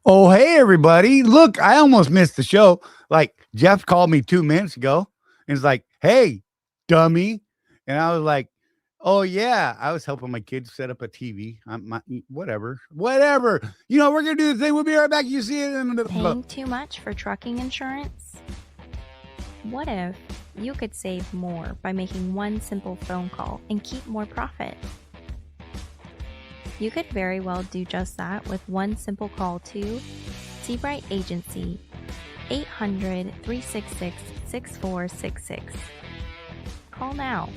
Oh, hey, everybody. Look, I almost missed the show. Like, Jeff called me 2 minutes ago and was like, hey, dummy. And I was like, oh, yeah. I was helping my kids set up a TV. Whatever. We're going to do the thing. We'll be right back. You see it in the. Paying too much for trucking insurance? What if you could save more by making one simple phone call and keep more profit? You could very well do just that with one simple call to Seabright Agency, 800-366-6466. Call now.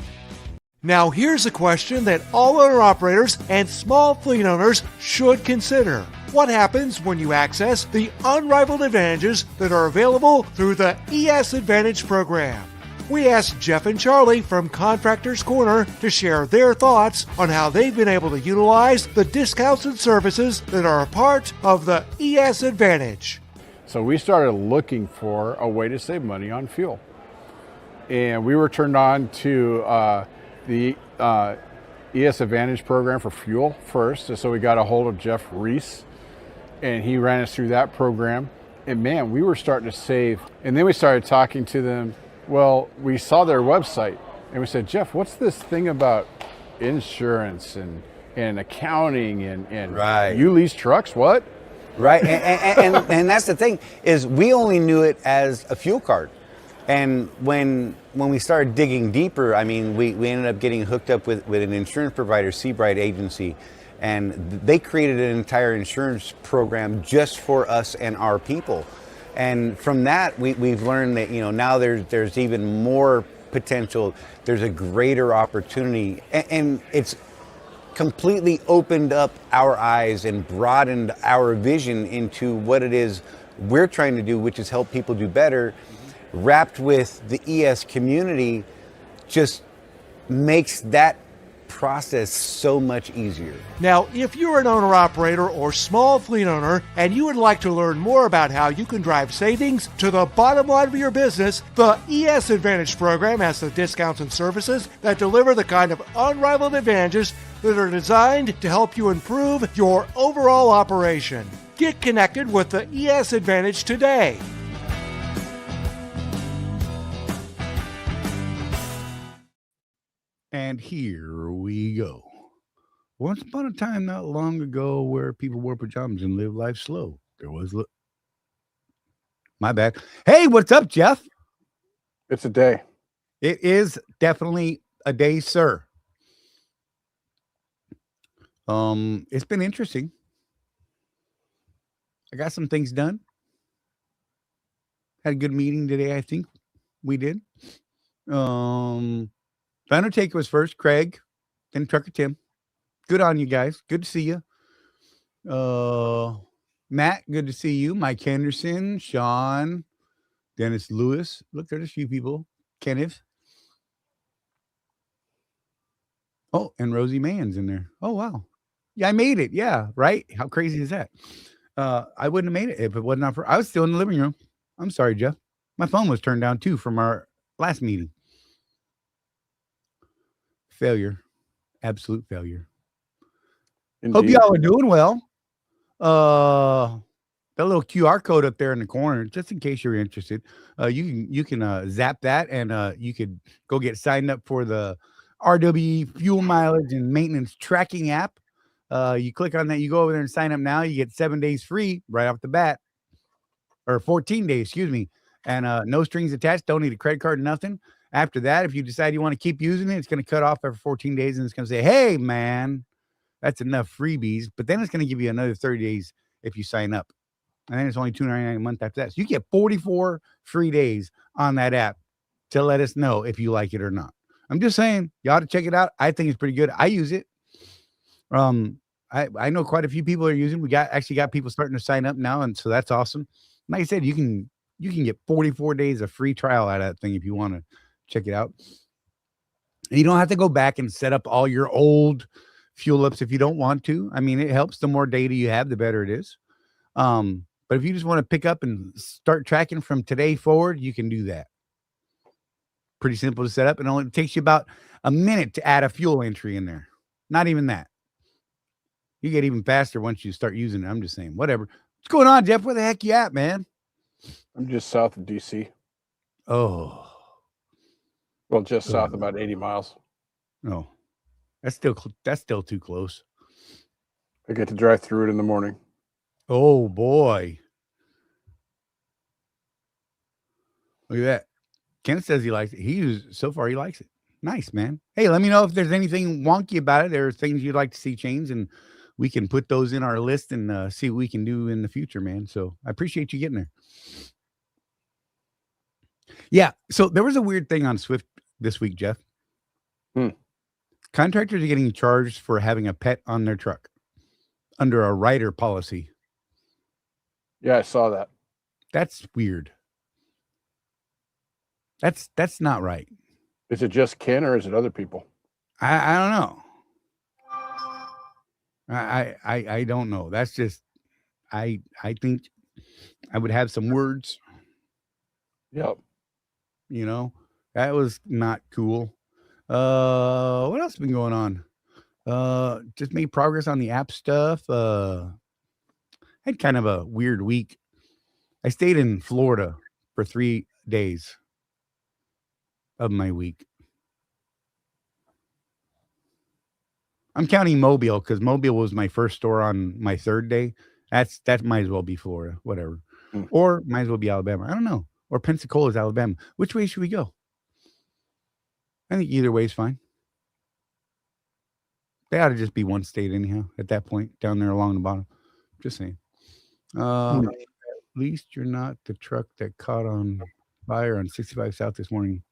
Now here's a question that all owner-operators and small fleet owners should consider. What happens when you access the unrivaled advantages that are available through the ES Advantage program? We asked Jeff and Charley from Contractors Corner to share their thoughts on how they've been able to utilize the discounts and services that are a part of the ES Advantage. So we started looking for a way to save money on fuel. And we were turned on to the ES Advantage program for fuel first. So we got a hold of Jeff Reese, and he ran us through that program. And man, we were starting to save. And then we started talking to them. Well, we saw their website and we said, Jeff, what's this thing about insurance and accounting and Right. You lease trucks? What? Right. And that's the thing is we only knew it as a fuel card. And when we started digging deeper, I mean, we ended up getting hooked up with an insurance provider, Seabright Agency, and they created an entire insurance program just for us and our people. And from that, we've learned that, now there's even more potential. There's a greater opportunity. And it's completely opened up our eyes and broadened our vision into what it is we're trying to do, which is help people do better. Wrapped with the ES community just makes that process so much easier. Now, if you're an owner-operator or small fleet owner and you would like to learn more about how you can drive savings to the bottom line of your business, the ES Advantage program has the discounts and services that deliver the kind of unrivaled advantages that are designed to help you improve your overall operation. Get connected with the ES Advantage today. And here we go. Once upon a time, not long ago, where people wore pajamas and lived life slow, there was. My bad. Hey, what's up, Jeff? It's a day. It is definitely a day, sir. It's been interesting. I got some things done. Had a good meeting today, I think we did. Undertaker was first, Craig, then Trucker Tim. Good on you guys. Good to see you. Matt, good to see you. Mike Henderson, Sean, Dennis Lewis. Look, there's a few people. Kenneth. Oh, and Rosie Mann's in there. Oh, wow. Yeah, I made it. Yeah, right? How crazy is that? I wouldn't have made it if it wasn't for. I was still in the living room. I'm sorry, Jeff. My phone was turned down too from our last meeting. Failure. Absolute failure. Indeed. Hope y'all are doing well. That little QR code up there in the corner, just in case you're interested, you can zap that, and you could go get signed up for the RWE fuel mileage and maintenance tracking app. You click on that, you go over there and sign up now. You get 7 days free right off the bat, or 14 days, excuse me, and no strings attached. Don't need a credit card, nothing. After that, if you decide you want to keep using it, it's going to cut off after 14 days, and it's going to say, hey, man, that's enough freebies. But then it's going to give you another 30 days if you sign up. And then it's only $2.99 a month after that. So you get 44 free days on that app to let us know if you like it or not. I'm just saying, you ought to check it out. I think it's pretty good. I use it. I know quite a few people are using. We actually got people starting to sign up now, and so that's awesome. Like I said, you can get 44 days of free trial out of that thing if you want to check it out. And you don't have to go back and set up all your old fuel ups if you don't want to. I mean, it helps. The more data you have, the better it is. But if you just want to pick up and start tracking from today forward, you can do that. Pretty simple to set up. It only takes you about a minute to add a fuel entry in there. Not even that. You get even faster once you start using it. I'm just saying, whatever. What's going on, Jeff? Where the heck you at, man? I'm just south of DC. Oh, Well, just south, about 80 miles. no, that's still too close. I get to drive through it in the morning. Oh boy, look at that. Ken says he likes it. So far he likes it. Nice, man. Hey, let me know if there's anything wonky about it. There are things you'd like to see change, and we can put those in our list and see what we can do in the future, man. So I appreciate you getting there. Yeah. So there was a weird thing on Swift this week, Jeff. Contractors are getting charged for having a pet on their truck under a rider policy. Yeah, I saw that. That's weird. That's not right. Is it just Ken or is it other people? I don't know. I don't know. That's just I think I would have some words. Yep. You know, that was not cool. What else has been going on? Just made progress on the app stuff. Had kind of a weird week. I stayed in Florida for 3 days of my week. I'm counting Mobile because Mobile was my first store on my third day. That might as well be Florida, whatever. Or might as well be Alabama. I don't know. Or Pensacola's Alabama. Which way should we go? I think either way is fine. They ought to just be one state anyhow at that point down there along the bottom. Just saying. At least you're not the truck that caught on fire on 65 South this morning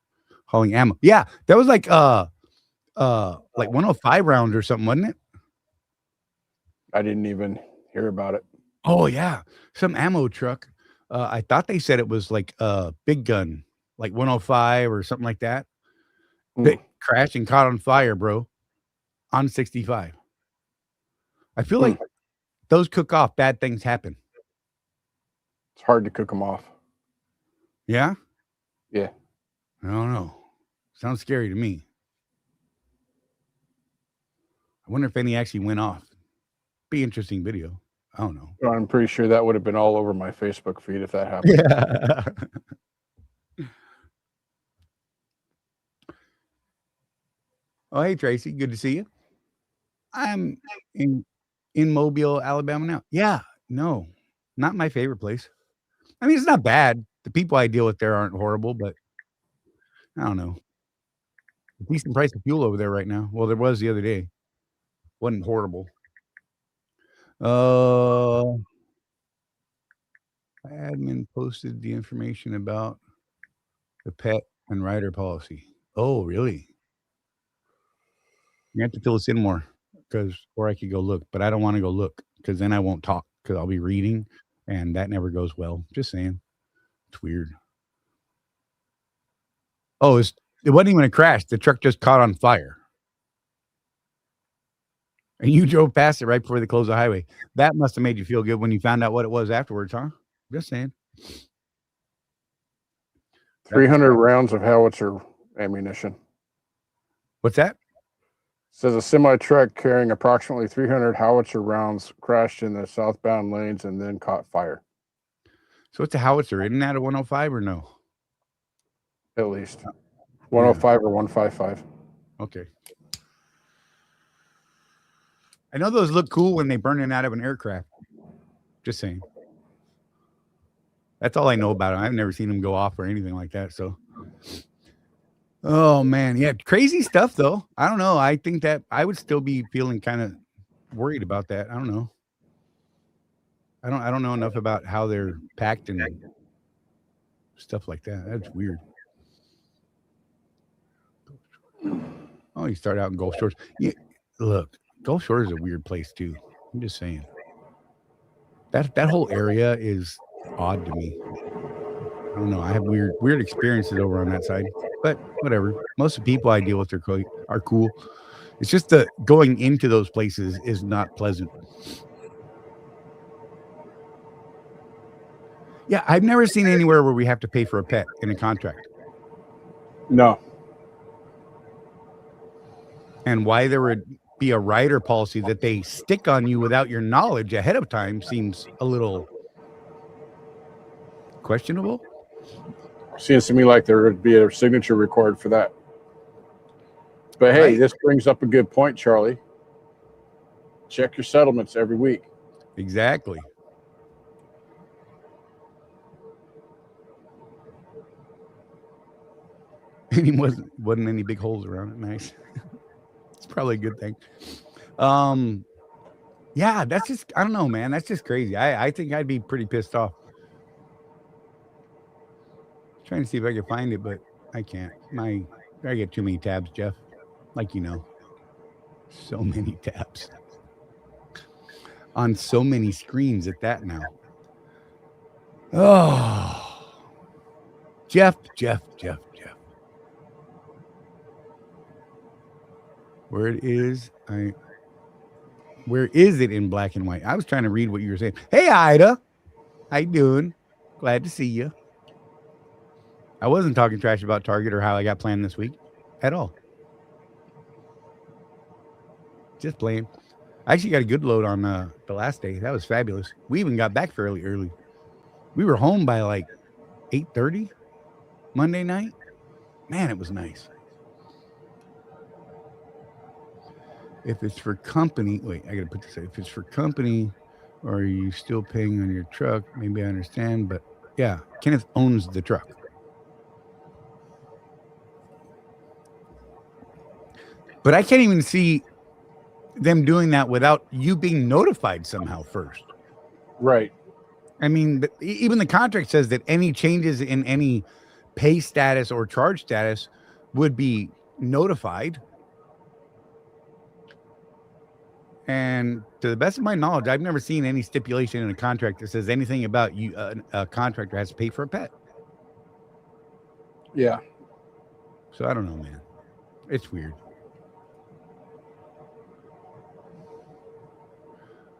hauling ammo. Yeah, that was like 105 rounds or something, wasn't it? I didn't even hear about it. Oh yeah, some ammo truck. I thought they said it was like a big gun, like 105 or something like that. They crashed and caught on fire, bro, on 65. I feel like those cook off, bad things happen. It's hard to cook them off. Yeah? Yeah. I don't know. Sounds scary to me. I wonder if any actually went off. Be interesting video. I don't know. Well, I'm pretty sure that would have been all over my Facebook feed if that happened. Yeah. Oh, hey, Tracy. Good to see you. I'm in Mobile, Alabama now. Yeah. No, not my favorite place. I mean, it's not bad. The people I deal with there aren't horrible, but I don't know. A decent price of fuel over there right now. Well, there was the other day. Wasn't horrible. Admin posted the information about the pet and rider policy. Oh, really? You have to fill us in more, or I could go look, but I don't want to go look because then I won't talk because I'll be reading, and that never goes well. Just saying, it's weird. Oh, it wasn't even a crash. The truck just caught on fire. And you drove past it right before they closed the highway. That must have made you feel good when you found out what it was afterwards, huh? Just saying. 300 rounds of howitzer ammunition. What's that? Says a semi truck carrying approximately 300 howitzer rounds crashed in the southbound lanes and then caught fire. So it's a howitzer. Isn't that a 105 or no? At least 105 or 155. Okay. I know those look cool when they burn it out of an aircraft. Just saying. That's all I know about them. I've never seen them go off or anything like that. So, oh man, yeah, crazy stuff though. I don't know. I think that I would still be feeling kind of worried about that. I don't know. I don't know enough about how they're packed and stuff like that. That's weird. Oh, you start out in Gulf Shores. Yeah, look, Gulf Shores is a weird place too. I'm just saying. That whole area is odd to me. I don't know. I have weird experiences over on that side, but whatever. Most of the people I deal with are cool. It's just the going into those places is not pleasant. Yeah, I've never seen anywhere where we have to pay for a pet in a contract. No. And why there would be a rider policy that they stick on you without your knowledge ahead of time seems a little questionable. Seems to me like there would be a signature required for that. But hey, this brings up a good point, Charlie. Check your settlements every week. Exactly. And he wasn't any big holes around it. Nice. It's probably a good thing. Yeah, that's just, I don't know, man. That's just crazy. I think I'd be pretty pissed off. Trying to see if I can find it, but I can't. I get too many tabs, Jeff. Like, you know, so many tabs on so many screens at that now. Oh, Jeff. Where is it in black and white? I was trying to read what you were saying. Hey, Ida. How you doing? Glad to see you. I wasn't talking trash about Target or how I got planned this week at all. Just playing. I actually got a good load on the last day. That was fabulous. We even got back fairly early. We were home by like 8:30 Monday night. Man, it was nice. If it's for company, wait, I got to put this. If it's for company, or are you still paying on your truck? Maybe I understand, but yeah, Kenneth owns the truck. But I can't even see them doing that without you being notified somehow first. Right. I mean, even the contract says that any changes in any pay status or charge status would be notified. And to the best of my knowledge, I've never seen any stipulation in a contract that says anything about you. A contractor has to pay for a pet. Yeah. So I don't know, man. It's weird.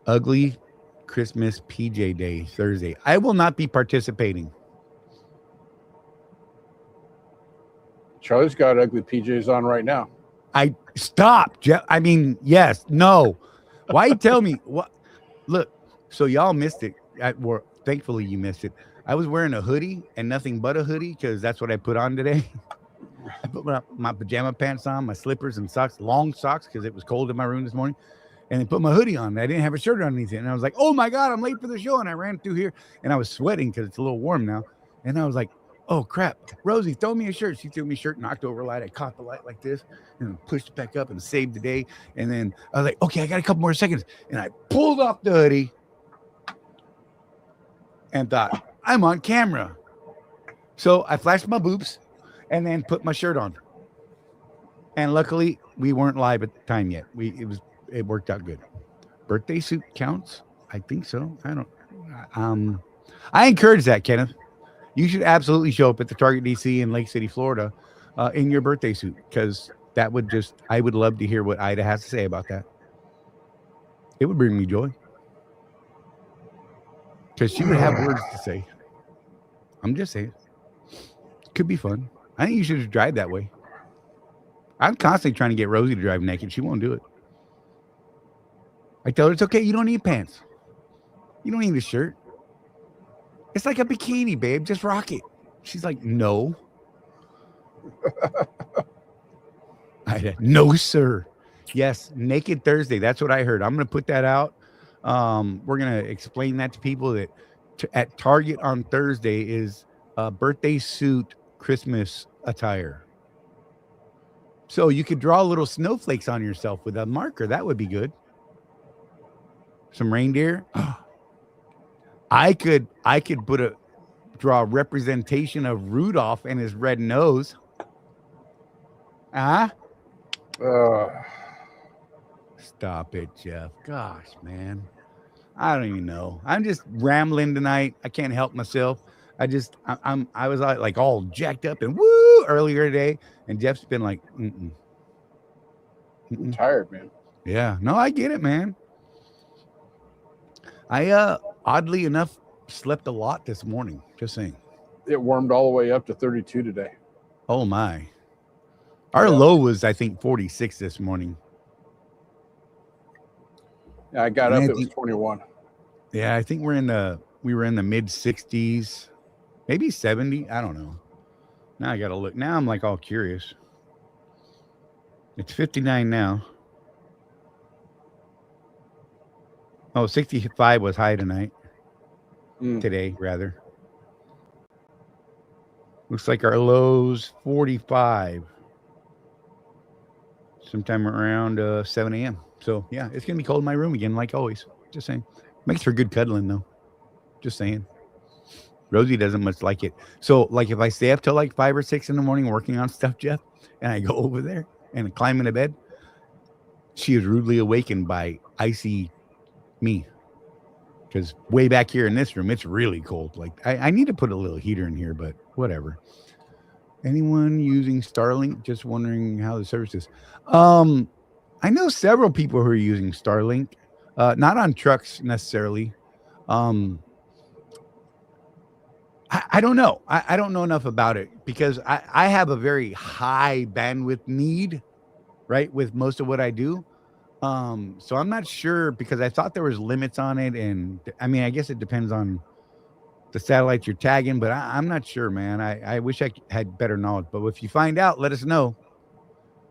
Ugly Christmas PJ Day Thursday. I will not be participating. Charlie's got ugly PJs on right now. I stop, Jeff. I mean, yes, no. Why tell me what? Look, so y'all missed it. Thankfully, you missed it. I was wearing a hoodie and nothing but a hoodie because that's what I put on today. I put my pajama pants on, my slippers and socks, long socks because it was cold in my room this morning, and I put my hoodie on. I didn't have a shirt underneath it, and I was like, "Oh my God, I'm late for the show!" And I ran through here, and I was sweating because it's a little warm now, and I was like, "Oh crap, Rosie, throw me a shirt." She threw me a shirt and October light. I caught the light like this and pushed it back up and saved the day. And then I was like, okay, I got a couple more seconds. And I pulled off the hoodie and thought, I'm on camera. So I flashed my boobs and then put my shirt on. And luckily we weren't live at the time yet. It worked out good. Birthday suit counts? I think so. I encourage that, Kenneth. You should absolutely show up at the Target DC in Lake City, Florida, in your birthday suit, because that would I would love to hear what Ida has to say about that. It would bring me joy. Because she would have words to say. I'm just saying. Could be fun. I think you should just drive that way. I'm constantly trying to get Rosie to drive naked. She won't do it. I tell her it's okay. You don't need pants. You don't need a shirt. It's like a bikini, babe. Just rock it. She's like, no. No, sir. Yes, Naked Thursday. That's what I heard. I'm going to put that out. We're going to explain that to people that at Target on Thursday is a birthday suit Christmas attire. So you could draw little snowflakes on yourself with a marker. That would be good. Some reindeer. I could draw a representation of Rudolph and his red nose. Stop it, Jeff. Gosh, man. I don't even know. I'm just rambling tonight. I can't help myself. I was like all jacked up and woo earlier today, and Jeff's been like, I'm tired, man. Yeah, no, I get it, man. I oddly enough slept a lot this morning. Just saying. It warmed all the way up to 32 today. Oh my. Our low was, I think, 46 this morning. Yeah, I got up, it was 21. Yeah, I think we were in the mid 60s Maybe 70. I don't know. Now I got to look. Now I'm like all curious. It's 59 now. Oh, 65 was high tonight. Today, rather. Looks like our low's 45. Sometime around 7 a.m. So, yeah, it's going to be cold in my room again, like always. Just saying. Makes for good cuddling, though. Just saying. Rosie doesn't much like it. So, like, if I stay up till like 5 or 6 in the morning working on stuff, Jeff, and I go over there and climb into bed, she is rudely awakened by icy me. Because way back here in this room, it's really cold. Like, I need to put a little heater in here, but whatever. Anyone using Starlink? Just wondering how the service is. I know several people who are using Starlink, not on trucks necessarily. I don't know. I don't know enough about it because I have a very high bandwidth need, right, with most of what I do. So I'm not sure because I thought there was limits on it. And I mean, I guess it depends on the satellites you're tagging, but I'm not sure, man. I wish I had better knowledge, but if you find out, let us know.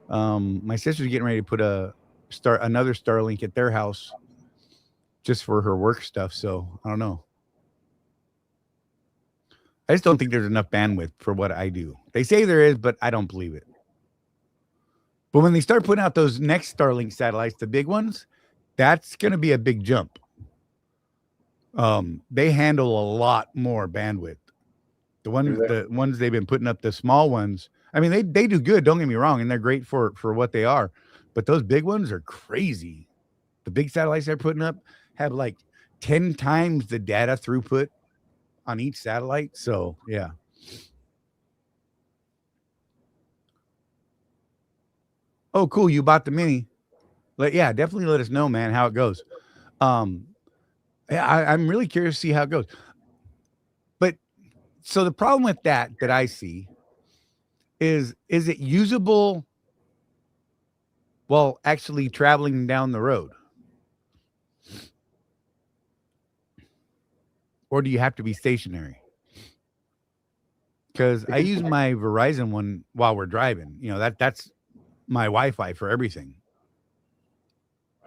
My sister's getting ready to put another Starlink at their house just for her work stuff. So I don't know. I just don't think there's enough bandwidth for what I do. They say there is, but I don't believe it. But when they start putting out those next Starlink satellites, the big ones, that's going to be a big jump. They handle a lot more bandwidth. The ones they've been putting up, the small ones, I mean, they do good, don't get me wrong, and they're great for what they are. But those big ones are crazy. The big satellites they're putting up have like 10 times the data throughput on each satellite. So, yeah. Oh, cool. You bought the mini. Yeah, definitely let us know, man, how it goes. Yeah, I'm really curious to see how it goes. But so the problem with that I see is it usable while actually traveling down the road? Or do you have to be stationary? Because I use my Verizon one while we're driving. You know, that's my Wi-Fi for everything.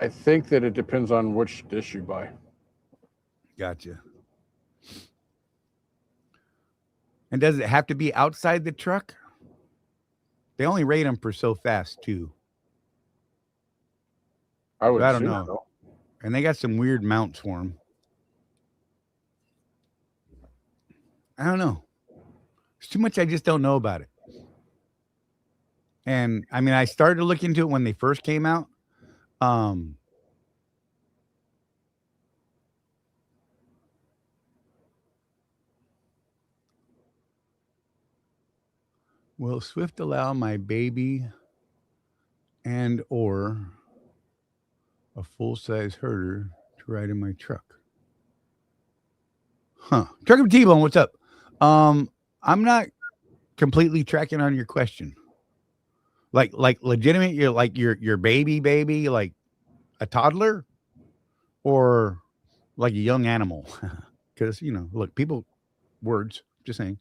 I think that it depends on which dish you buy. Gotcha. And does it have to be outside the truck? They only rate them for so fast, too. I don't know. So. And they got some weird mounts for them. I don't know. There's too much I just don't know about it. And I mean, I started to look into it when they first came out. Will Swift allow my baby and or a full-size herder to ride in my truck? Huh. Trucker T-Bone, what's up? I'm not completely tracking on your question. Like legitimate, you're like your baby, like a toddler, or like a young animal? Because, you know, look, words, just saying.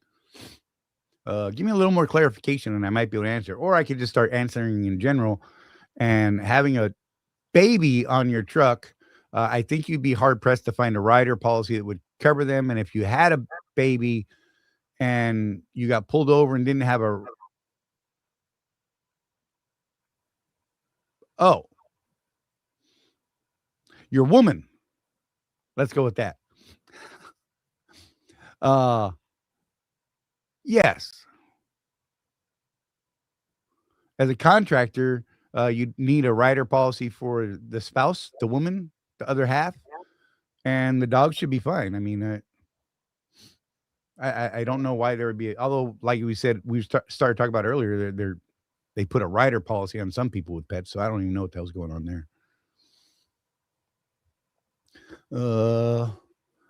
Give me a little more clarification and I might be able to answer. Or I could just start answering in general. And having a baby on your truck, I think you'd be hard-pressed to find a rider policy that would cover them. And if you had a baby and you got pulled over and didn't have your woman. Let's go with that. Yes. As a contractor, you need a rider policy for the spouse, the woman, the other half, and the dog should be fine. I mean, I don't know why there would be, although, like we said, we started talking about earlier, they put a rider policy on some people with pets, so I don't even know what the hell's going on there.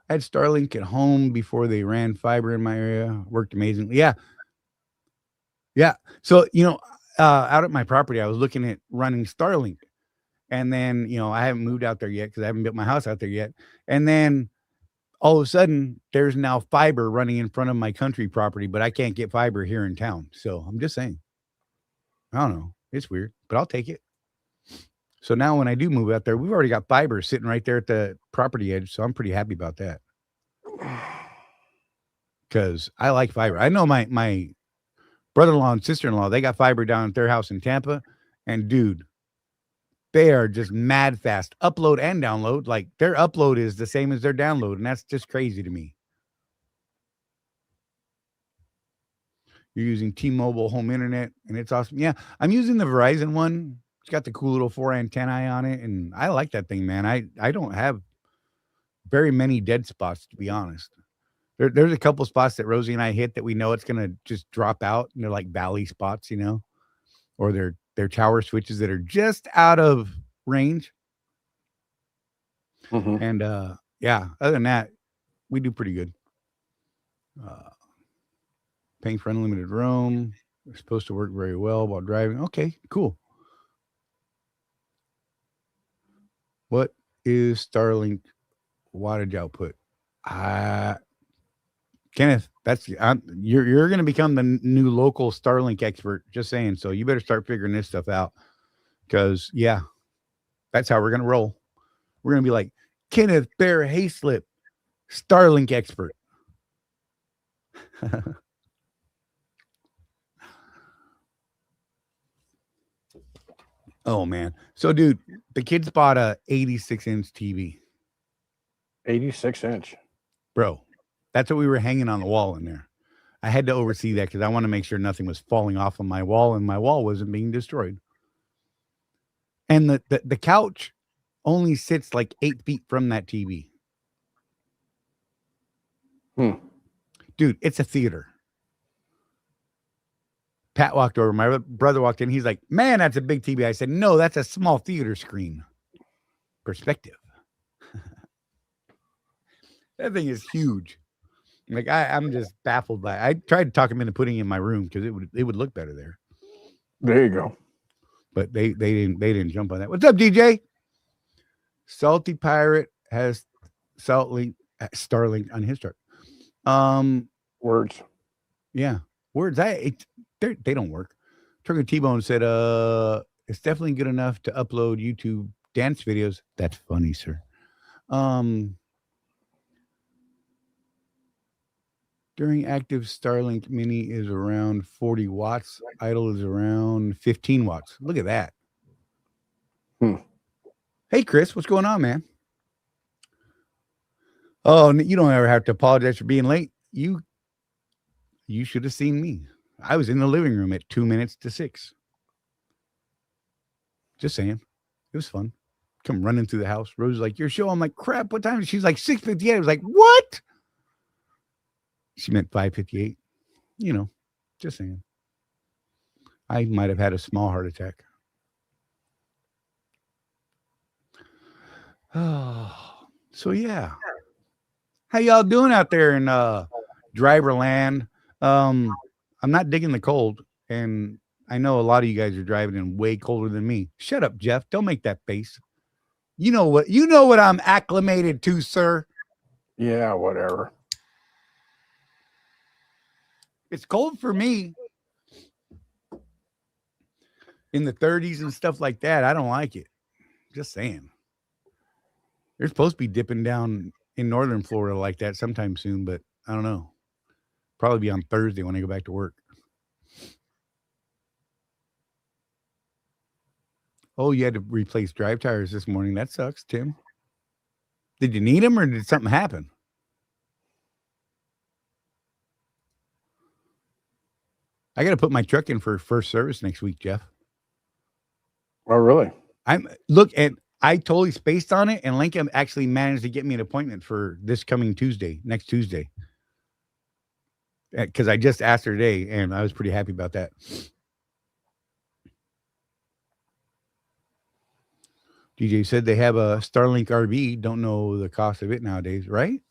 I had Starlink at home before they ran fiber in my area. Worked amazingly. Yeah. So, you know, out at my property, I was looking at running Starlink. And then, you know, I haven't moved out there yet because I haven't built my house out there yet. And then all of a sudden there's now fiber running in front of my country property, but I can't get fiber here in town. So I'm just saying, I don't know. It's weird, but I'll take it. So now when I do move out there, we've already got fiber sitting right there at the property edge. So I'm pretty happy about that. Because I like fiber. I know my brother-in-law and sister-in-law, they got fiber down at their house in Tampa. And dude, they are just mad fast. Upload and download. Like their upload is the same as their download. And that's just crazy to me. You're using T-Mobile home internet and it's awesome. Yeah, I'm using the Verizon one. It's got the cool little 4 antennae on it. And I like that thing, man. I don't have very many dead spots, to be honest. There's a couple spots that Rosie and I hit that we know it's going to just drop out. And they're like valley spots, you know, or they're tower switches that are just out of range. Mm-hmm. And yeah, other than that, we do pretty good. Paying for unlimited roam. We're supposed to work very well while driving. Okay, cool. What is Starlink wattage output? Kenneth, you're going to become the new local Starlink expert. Just saying. So you better start figuring this stuff out, because yeah, that's how we're going to roll. We're going to be like Kenneth Bear Hayslip, Starlink expert. Oh man. So dude, the kids bought a 86-inch TV. 86-inch. Bro, that's what we were hanging on the wall in there. I had to oversee that because I want to make sure nothing was falling off of my wall and my wall wasn't being destroyed. And the couch only sits like 8 feet from that TV. Dude, it's a theater. Pat walked over. My brother walked in. He's like, man, that's a big TV. I said, no, that's a small theater screen. Perspective. That thing is huge. Like I'm just baffled by it. I tried to talk him into putting it in my room because it would look better there. There you go. But they didn't jump on that. What's up, DJ? Salty Pirate has Starlink on his chart. Words. Yeah. Words. They don't work. Turkey T-Bone said, it's definitely good enough to upload YouTube dance videos. That's funny, sir. During active, Starlink Mini is around 40 watts. Idle is around 15 watts. Look at that. Hey, Chris, what's going on, man? Oh, you don't ever have to apologize for being late. You should have seen me. I was in the living room at 2 minutes to 6. Just saying. It was fun. Come running through the house. Rose was like, your show. I'm like, crap, what time? She's like, 6:58. I was like, what? She meant 5:58. You know, just saying. I might have had a small heart attack. Oh, so yeah. How y'all doing out there in driver land? I'm not digging the cold, and I know a lot of you guys are driving in way colder than me. Shut up, Jeff. Don't make that face. You know what I'm acclimated to, sir. Yeah, whatever. It's cold for me. In the 30s and stuff like that, I don't like it. Just saying. They're supposed to be dipping down in northern Florida like that sometime soon, but I don't know. Probably be on Thursday when I go back to work. Oh, you had to replace drive tires this morning. That sucks, Tim. Did you need them or did something happen? I got to put my truck in for first service next week, Jeff. Oh, really? I totally spaced on it, and Lincoln actually managed to get me an appointment for this coming Tuesday, next Tuesday. Because I just asked her today, and I was pretty happy about that. DJ said they have a Starlink RV. Don't know the cost of it nowadays, right?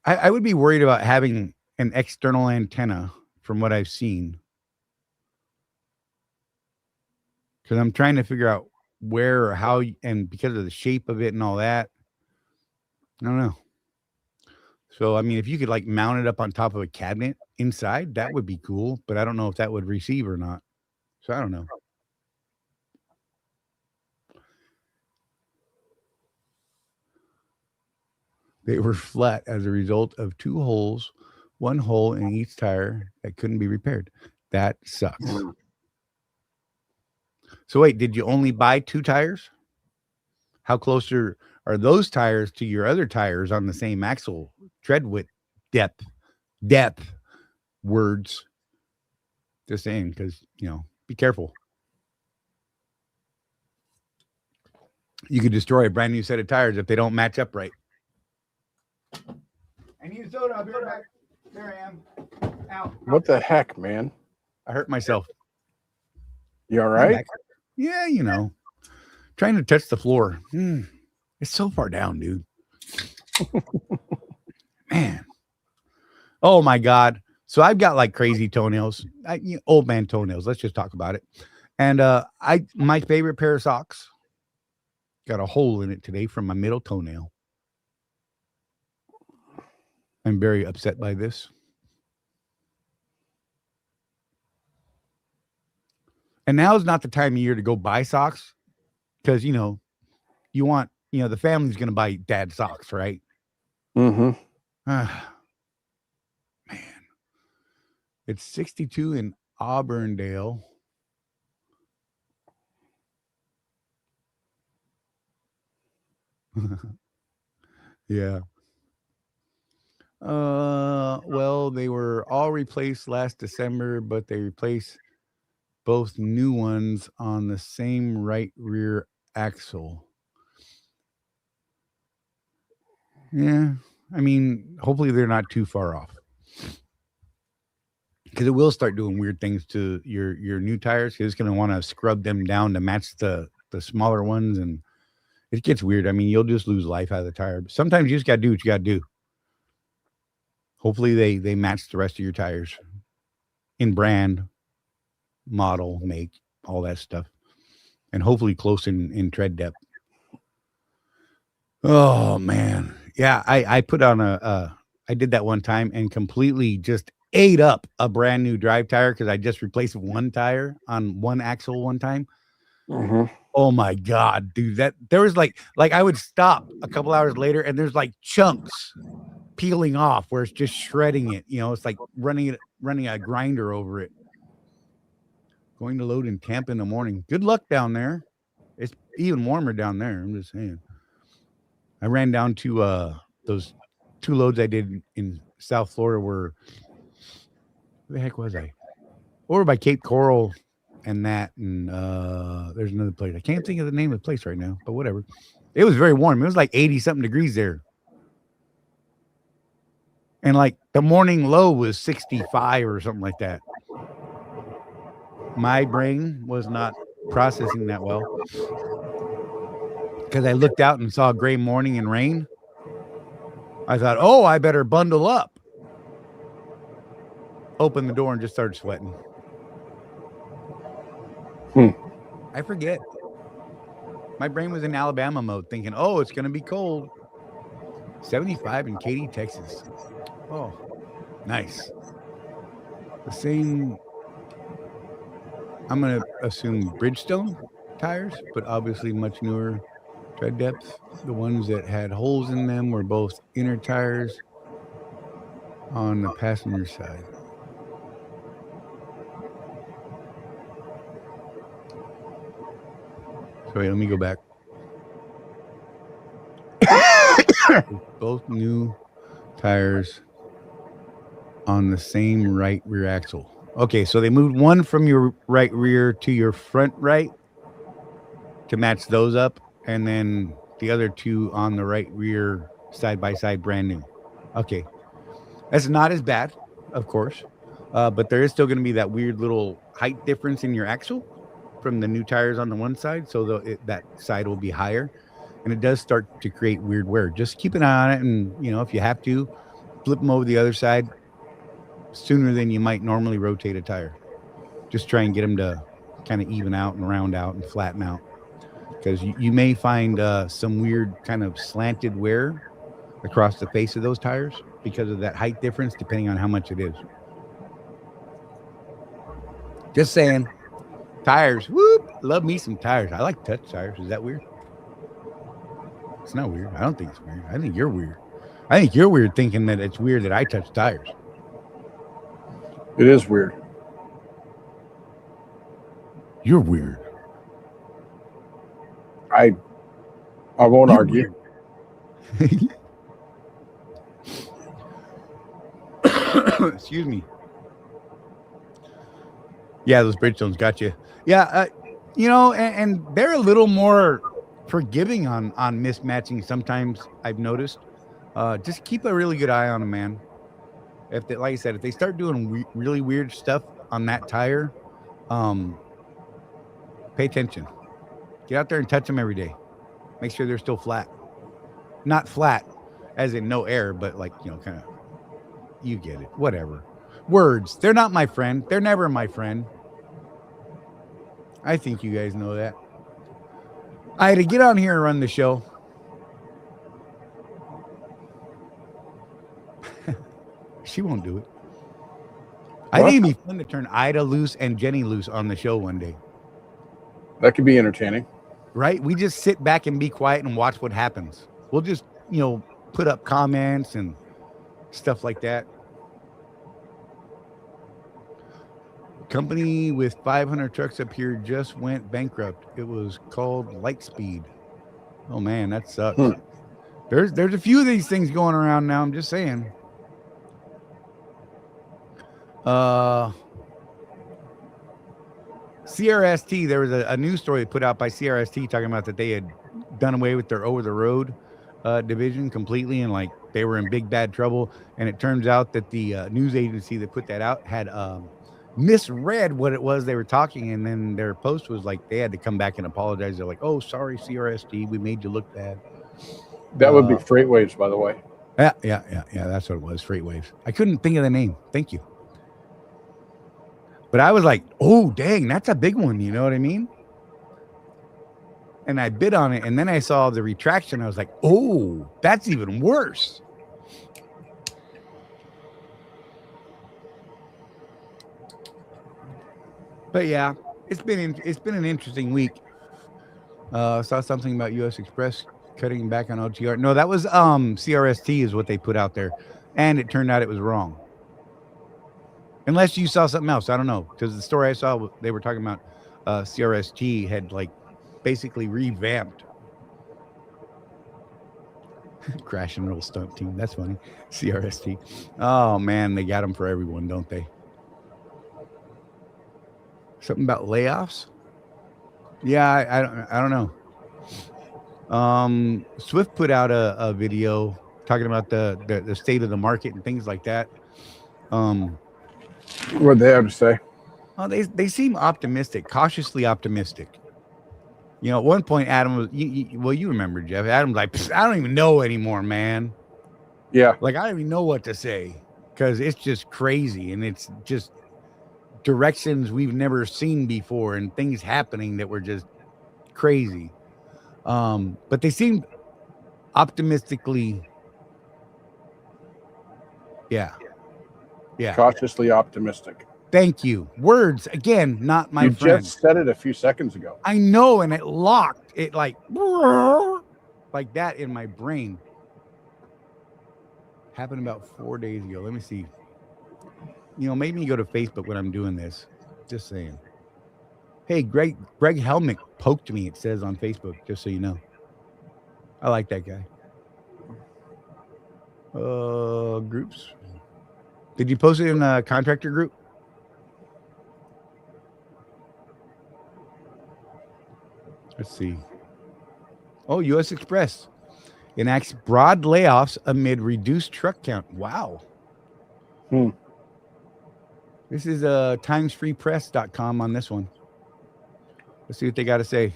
I would be worried about having an external antenna from what I've seen. Because I'm trying to figure out where or how, and because of the shape of it and all that, I don't know. So, I mean, if you could like mount it up on top of a cabinet inside, that would be cool. But I don't know if that would receive or not. So I don't know. They were flat as a result of 2 holes, 1 hole in each tire that couldn't be repaired. That sucks. So wait, did you only buy 2 tires? How close are those tires to your other tires on the same axle? Tread width, depth, words. Just saying, because, be careful. You could destroy a brand new set of tires if they don't match up right. I need a soda. I'll be right back. There I am. Ow. What the heck, man? I hurt myself. You all right? Yeah, trying to touch the floor. It's so far down, dude. Man. Oh my God. So I've got like crazy toenails, old man toenails. Let's just talk about it. And my favorite pair of socks got a hole in it today from my middle toenail. I'm very upset by this. And now is not the time of year to go buy socks because, you want, the family's going to buy dad socks, right? Mm-hmm. Man. It's 62 in Auburndale. Yeah. Well, they were all replaced last December, but they replaced both new ones on the same right rear axle. Yeah. I mean, hopefully they're not too far off. Because it will start doing weird things to your new tires. It's going to want to scrub them down to match the smaller ones, and it gets weird. I mean, you'll just lose life out of the tire. But sometimes you just got to do what you got to do. Hopefully they match the rest of your tires in brand, model, make, all that stuff, and hopefully close in tread depth. Oh man, yeah. I put on I did that one time and completely just ate up a brand new drive tire because I just replaced one tire on one axle one time. Mm-hmm. Oh my God, dude, that there was like I would stop a couple hours later and there's like chunks peeling off where it's just shredding it. It's like running a grinder over it. Going to load in Tampa in the morning. Good luck down there. It's even warmer down there. I'm just saying. I ran down to those 2 loads I did in South Florida where the heck was I? Over by Cape Coral and that, and there's another place. I can't think of the name of the place right now, but whatever. It was very warm. It was like 80-something degrees there. And like the morning low was 65 or something like that. My brain was not processing that well because I looked out and saw gray morning and rain. I thought, oh, I better bundle up. Opened the door and just started sweating. I forget. My brain was in Alabama mode thinking, oh, it's going to be cold. 75 in Katy, Texas. Oh, nice. The same, I'm going to assume Bridgestone tires, but obviously much newer tread depth. The ones that had holes in them were both inner tires on the passenger side. Sorry, let me go back. Both new tires on the same right rear axle. Okay, so they moved one from your right rear to your front right to match those up, and then the other 2 on the right rear side by side, brand new. Okay, that's not as bad, of course, but there is still going to be that weird little height difference in your axle from the new tires on the one side, so that side will be higher, and it does start to create weird wear. Just keep an eye on it, and if you have to, flip them over the other side sooner than you might normally rotate a tire. Just try and get them to kind of even out and round out and flatten out. because you may find some weird kind of slanted wear across the face of those tires because of that height difference, depending on how much it is. Just saying. Tires. Whoop. Love me some tires. I like touch tires. Is that weird? It's not weird. I don't think it's weird. I think you're weird. I think you're weird thinking that it's weird that I touch tires. It is weird. You're weird. I won't argue. Excuse me. Yeah, those Bridgestones got you. Yeah, and they're a little more forgiving on mismatching sometimes, I've noticed. Just keep a really good eye on them, man. If they, like I said, if they start doing really weird stuff on that tire, pay attention. Get out there and touch them every day. Make sure they're still flat. Not flat as in no air, but like, kind of, you get it. Whatever. Words. They're not my friend. They're never my friend. I think you guys know that. I had to get on here and run the show. She won't do it. I think it'd be fun to turn Ida loose and Jenny loose on the show one day. That could be entertaining. Right? We just sit back and be quiet and watch what happens. We'll just, put up comments and stuff like that. Company with 500 trucks up here just went bankrupt. It was called Lightspeed. Oh man, that sucks. There's a few of these things going around now. I'm just saying. CRST, there was a news story put out by CRST talking about that they had done away with their over-the-road division completely, and like they were in big bad trouble. And it turns out that the news agency that put that out had misread what it was they were talking, and then their post was like they had to come back and apologize. They're like, "Oh, sorry, CRST, we made you look bad." That would be Freight Waves, by the way. Yeah. That's what it was. Freight Waves. I couldn't think of the name. Thank you. But I was like, "Oh, dang, that's a big one." You know what I mean? And I bid on it, and then I saw the retraction. I was like, "Oh, that's even worse." But yeah, it's been an interesting week. Saw something about US Express cutting back on OTR. No, that was CRST is what they put out there, and it turned out it was wrong. Unless you saw something else, I don't know, because the story I saw, they were talking about CRST had like basically revamped. Crash and roll stunt team. That's funny. CRST. Oh man, they got them for everyone, don't they? Something about layoffs? Yeah, I don't know. Swift put out a video talking about the state of the market and things like that. What they have to say? Oh, they seem optimistic, cautiously optimistic. At one point, Adam was, you remember, Jeff. Adam's like, I don't even know anymore, man. Yeah. Like, I don't even know what to say because it's just crazy and it's just directions we've never seen before and things happening that were just crazy. But they seemed optimistically. Yeah. Cautiously optimistic. Thank you. Words, again, not my friend. You just said it a few seconds ago. I know, and it locked. It like that in my brain. Happened about 4 days ago. Let me see. Make me go to Facebook when I'm doing this. Just saying. Hey, Greg Helmick poked me, it says on Facebook, just so you know. I like that guy. Groups. Did you post it in a contractor group? Let's see. Oh, US Express enacts broad layoffs amid reduced truck count. Wow. This is timesfreepress.com on this one. Let's see what they got to say.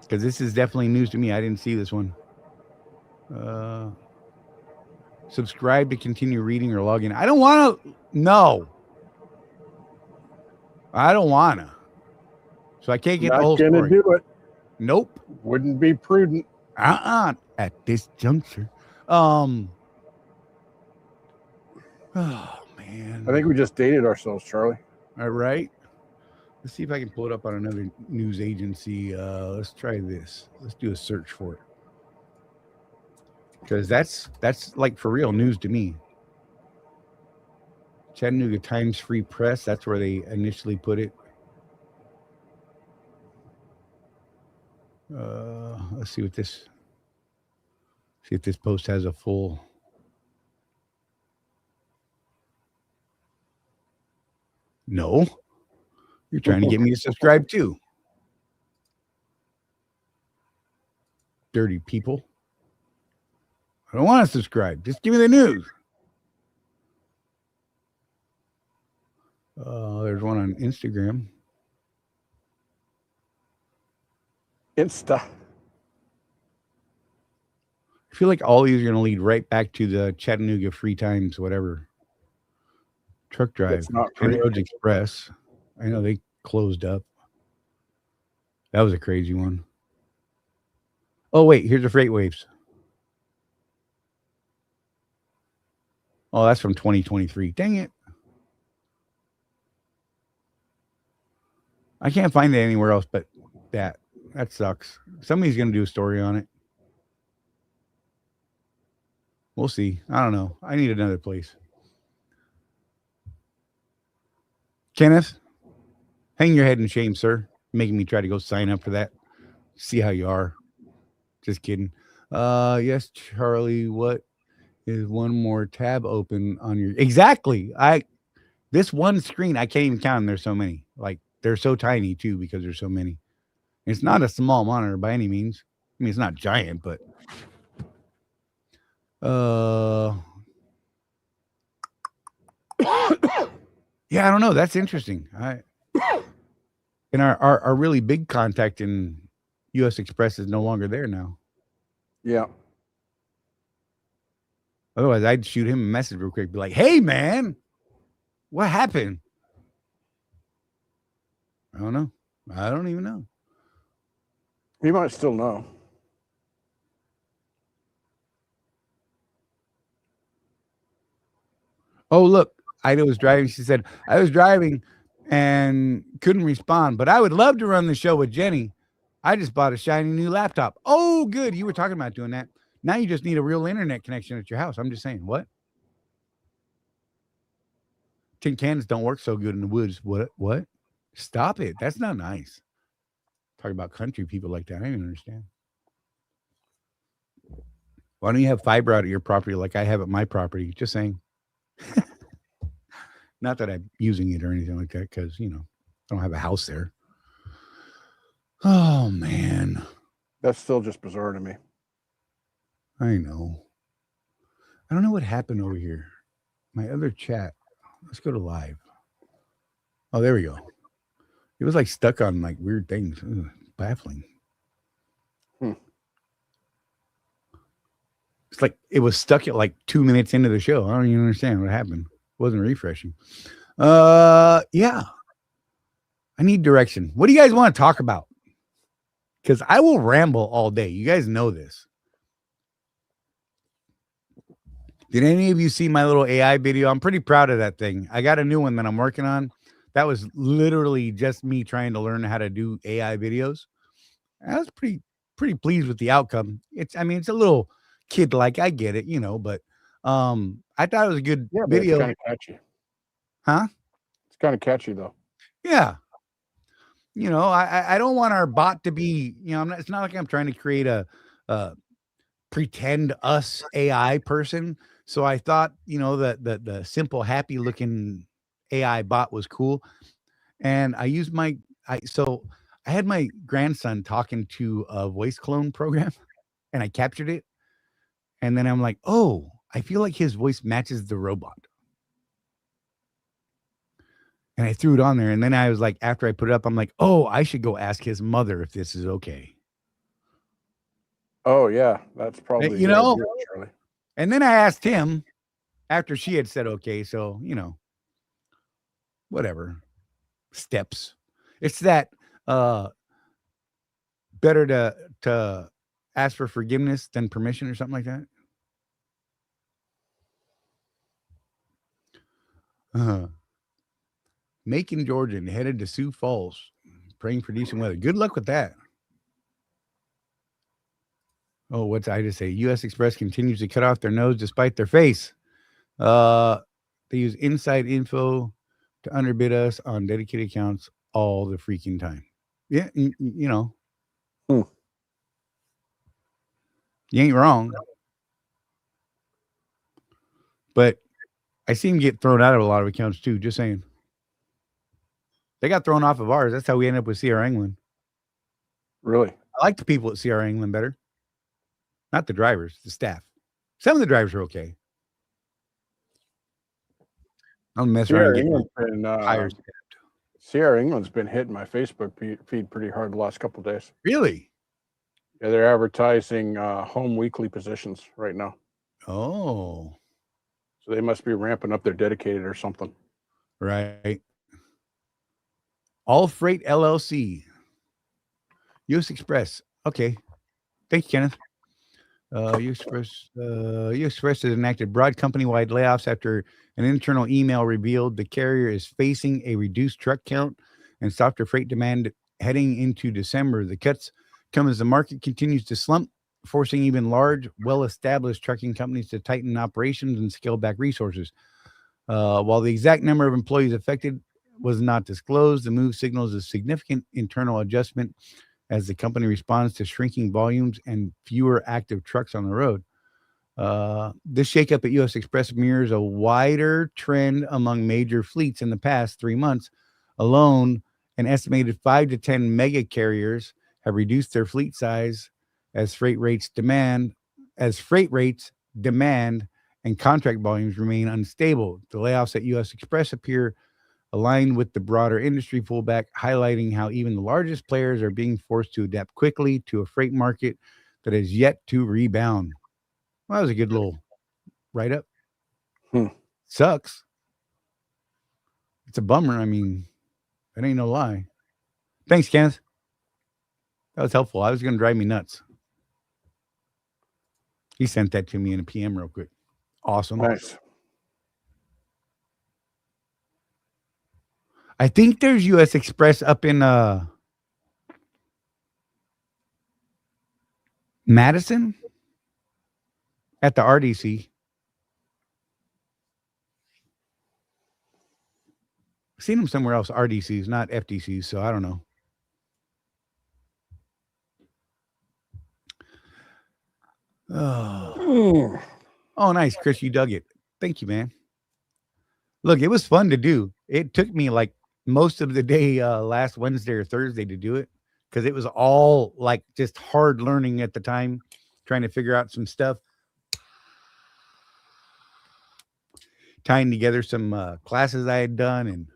Because this is definitely news to me. I didn't see this one. Subscribe to continue reading or log in. I don't want to. No. I don't want to. So I can't get the whole story. Not going to do it. Nope. Wouldn't be prudent. At this juncture. Oh man. I think we just dated ourselves, Charlie. All right. Let's see if I can pull it up on another news agency. Let's try this. Let's do a search for it. Because that's like for real news to me. Chattanooga Times Free Press, that's where they initially put it. Let's see if this post has a full. No, you're trying to get me to subscribe too. Dirty people. I don't want to subscribe. Just give me the news. There's one on Instagram. Insta. I feel like all these are going to lead right back to the Chattanooga Free Times, whatever. Truck drive. Penn Roads Express. I know they closed up. That was a crazy one. Oh, wait. Here's the freight waves. Oh, that's from 2023. Dang it. I can't find it anywhere else but that. That sucks. Somebody's going to do a story on it. We'll see. I don't know. I need another place. Kenneth, hang your head in shame, sir. Making me try to go sign up for that. See how you are. Just kidding. Yes, Charlie, what is one more tab open on your... Exactly. This one screen, I can't even count them. There's so many. Like, they're so tiny, too, because there's so many. It's not a small monitor by any means. I mean, it's not giant, but... Yeah, I don't know. That's interesting. And our really big contact in U.S. Express is no longer there now. Yeah. Otherwise, I'd shoot him a message real quick. Be like, hey, man, what happened? I don't know. I don't even know. He might still know. Oh, look. Ida was driving. She said, I was driving and couldn't respond, but I would love to run the show with Jenny. I just bought a shiny new laptop. Oh, good. You were talking about doing that. Now you just need a real internet connection at your house. I'm just saying, what? Tin cans don't work so good in the woods. What? Stop it. That's not nice. Talk about country people like that. I don't even understand. Why don't you have fiber out at your property like I have at my property? Just saying. Not that I'm using it or anything like that, because, I don't have a house there. Oh, man. That's still just bizarre to me. I know. I don't know what happened over here. My other chat. Let's go to live. Oh, there we go. It was like stuck on like weird things. Ugh, baffling. It's like it was stuck at like 2 minutes into the show. I don't even understand what happened. It wasn't refreshing. Yeah. I need direction. What do you guys want to talk about? Because I will ramble all day. You guys know this. Did any of you see my little AI video? I'm pretty proud of that thing. I got a new one that I'm working on. That was literally just me trying to learn how to do AI videos. I was pretty pleased with the outcome. It's a little kid-like. I get it, but I thought it was a good video. It's kind of catchy. Huh? It's kind of catchy though. Yeah. I don't want our bot to be, it's not like I'm trying to create a pretend us AI person. So I thought, that the simple, happy looking AI bot was cool. And I used I had my grandson talking to a voice clone program and I captured it. And then I'm like, oh, I feel like his voice matches the robot. And I threw it on there. And then I was like, after I put it up, I'm like, oh, I should go ask his mother if this is okay. Oh, yeah. That's probably, Charlie. And then I asked him after she had said, okay. So, whatever steps. It's that better to ask for forgiveness than permission or something like that? Macon, Georgia, and headed to Sioux Falls, praying for decent weather. Good luck with that. Oh, what's I just say? U.S. Express continues to cut off their nose despite their face. They use inside info to underbid us on dedicated accounts all the freaking time. Yeah, you know. You ain't wrong. But I see them get thrown out of a lot of accounts too, just saying. They got thrown off of ours. That's how we ended up with CR England. Really? I like the people at CR England better. Not the drivers, the staff. Some of the drivers are okay. I'll mess around and get tires. Sierra England's been hitting my Facebook feed pretty hard the last couple of days. Really? Yeah, they're advertising home weekly positions right now. Oh. So they must be ramping up their dedicated or something. Right. All Freight LLC. U.S. Express. Okay. Thank you, Kenneth. U.S. Express has enacted broad company-wide layoffs after an internal email revealed the carrier is facing a reduced truck count and softer freight demand heading into December. The cuts come as the market continues to slump, forcing even large, well-established trucking companies to tighten operations and scale back resources. While the exact number of employees affected was not disclosed, the move signals a significant internal adjustment as the company responds to shrinking volumes and fewer active trucks on the road. This shakeup at U.S. Express mirrors a wider trend among major fleets in the past 3 months. Alone, an estimated 5 to 10 mega carriers have reduced their fleet size as freight rates demand, and contract volumes remain unstable. The layoffs at U.S. Express appear aligned with the broader industry pullback, highlighting how even the largest players are being forced to adapt quickly to a freight market that is yet to rebound. Well, that was a good little write-up. Sucks. It's a bummer. I mean, that ain't no lie. Thanks, Kenneth. That was helpful. I was going to drive me nuts. He sent that to me in a PM real quick. Awesome. Nice. I think there's U.S. Express up in Madison at the RDC. I've seen them somewhere else, RDCs, not FDCs, so I don't know. Oh, nice, Chris, you dug it. Thank you, man. Look, it was fun to do. It took me like most of the day last Wednesday or Thursday to do it because it was all like just hard learning at the time, trying to figure out some stuff, tying together some classes I had done, and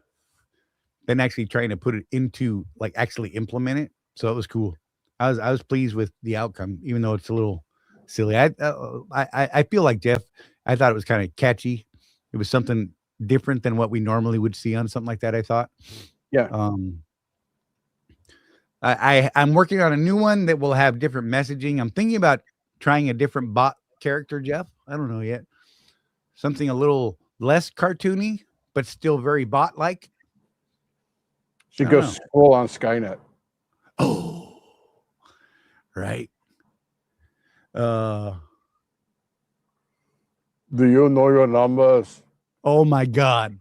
then actually trying to put it into like actually implement it. So it was cool. I was pleased with the outcome, even though it's a little silly. I feel like Jeff. I thought it was kind of catchy. It was something different than what we normally would see on something like that. I thought. Yeah. I'm working on a new one that will have different messaging. I'm thinking about trying a different bot character, Jeff. I don't know yet. Something a little less cartoony, but still very bot-like. She goes full on Skynet. Oh, right. Do you know your numbers? Oh my God.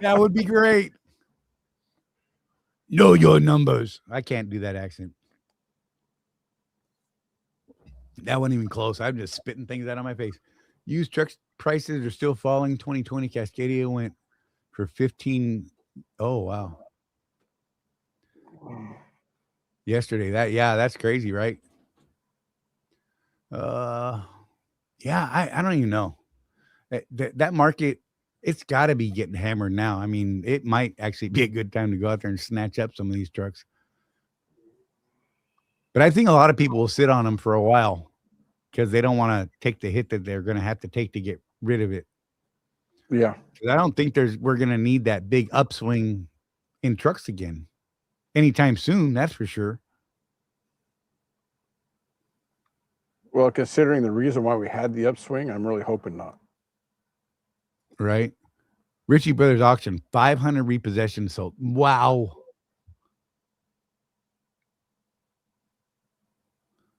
That would be great. Know your numbers. I can't do that accent. That wasn't even close. I'm just spitting things out on my face. Used truck prices are still falling. 2020 Cascadia went for 15. Oh, wow. Yesterday. That's crazy, right? I don't even know. That market, it's got to be getting hammered now. I mean, it might actually be a good time to go out there and snatch up some of these trucks. But I think a lot of people will sit on them for a while because they don't want to take the hit that they're going to have to take to get rid of it. Yeah. I don't think we're going to need that big upswing in trucks again anytime soon. That's for sure. Well, considering the reason why we had the upswing, I'm really hoping not. Right. Ritchie Brothers auction, 500 repossessions sold. Wow.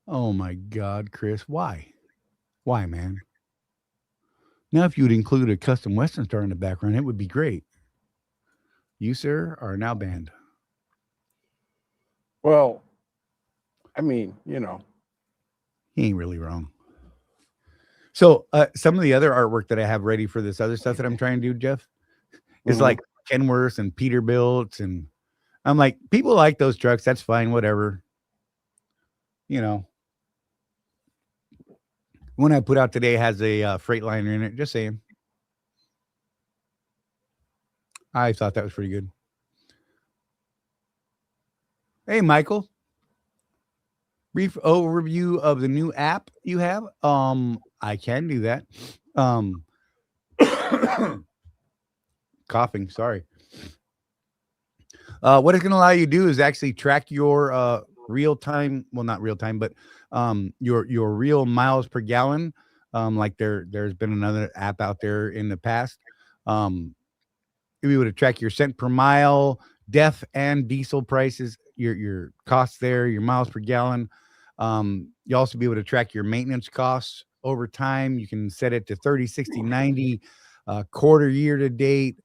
Oh my God, Chris. Why? Why, man? Now, if you would include a custom Western Star in the background, it would be great. You, sir, are now banned. Well, I mean, you know. He ain't really wrong. So some of the other artwork that I have ready for this other stuff that I'm trying to do, Jeff, is like Kenworths and Peterbilts. And I'm like, people like those trucks. That's fine. Whatever. You know. One I put out today has a Freightliner in it. Just saying. I thought that was pretty good. Hey, Michael. Brief overview of the new app you have. I can do that. Coughing, sorry. What it's going to allow you to do is actually track your real time, well, not real time, but your real miles per gallon. Like there's been another app out there in the past. You'll be able to track your cent per mile, DEF and diesel prices, your costs there, your miles per gallon. You also be able to track your maintenance costs over time. You can set it to 30, 60, 90, quarter, year to date,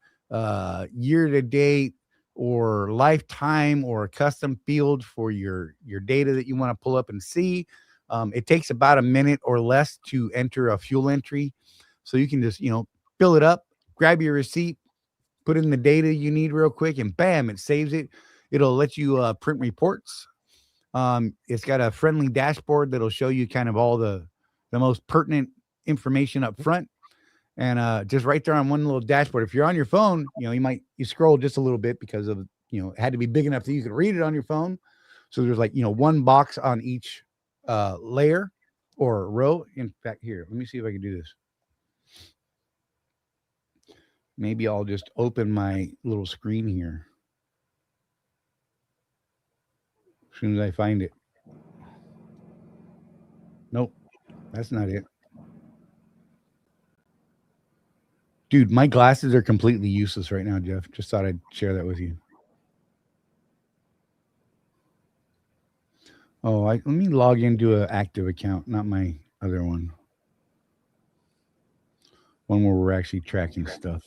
or lifetime, or a custom field for your data that you want to pull up and see. It takes about a minute or less to enter a fuel entry. So you can just, fill it up, grab your receipt, put in the data you need real quick, and bam, it saves it. It'll let you print reports. It's got a friendly dashboard that'll show you kind of all the most pertinent information up front. And just right there on one little dashboard. If you're on your phone, you scroll just a little bit because of, it had to be big enough that you could read it on your phone. So there's like, one box on each layer or row. In fact, here, let me see if I can do this. Maybe I'll just open my little screen here. As soon as I find it. Nope, that's not it. Dude, my glasses are completely useless right now, Jeff. Just thought I'd share that with you. Oh, let me log into an active account, not my other one. One where we're actually tracking stuff.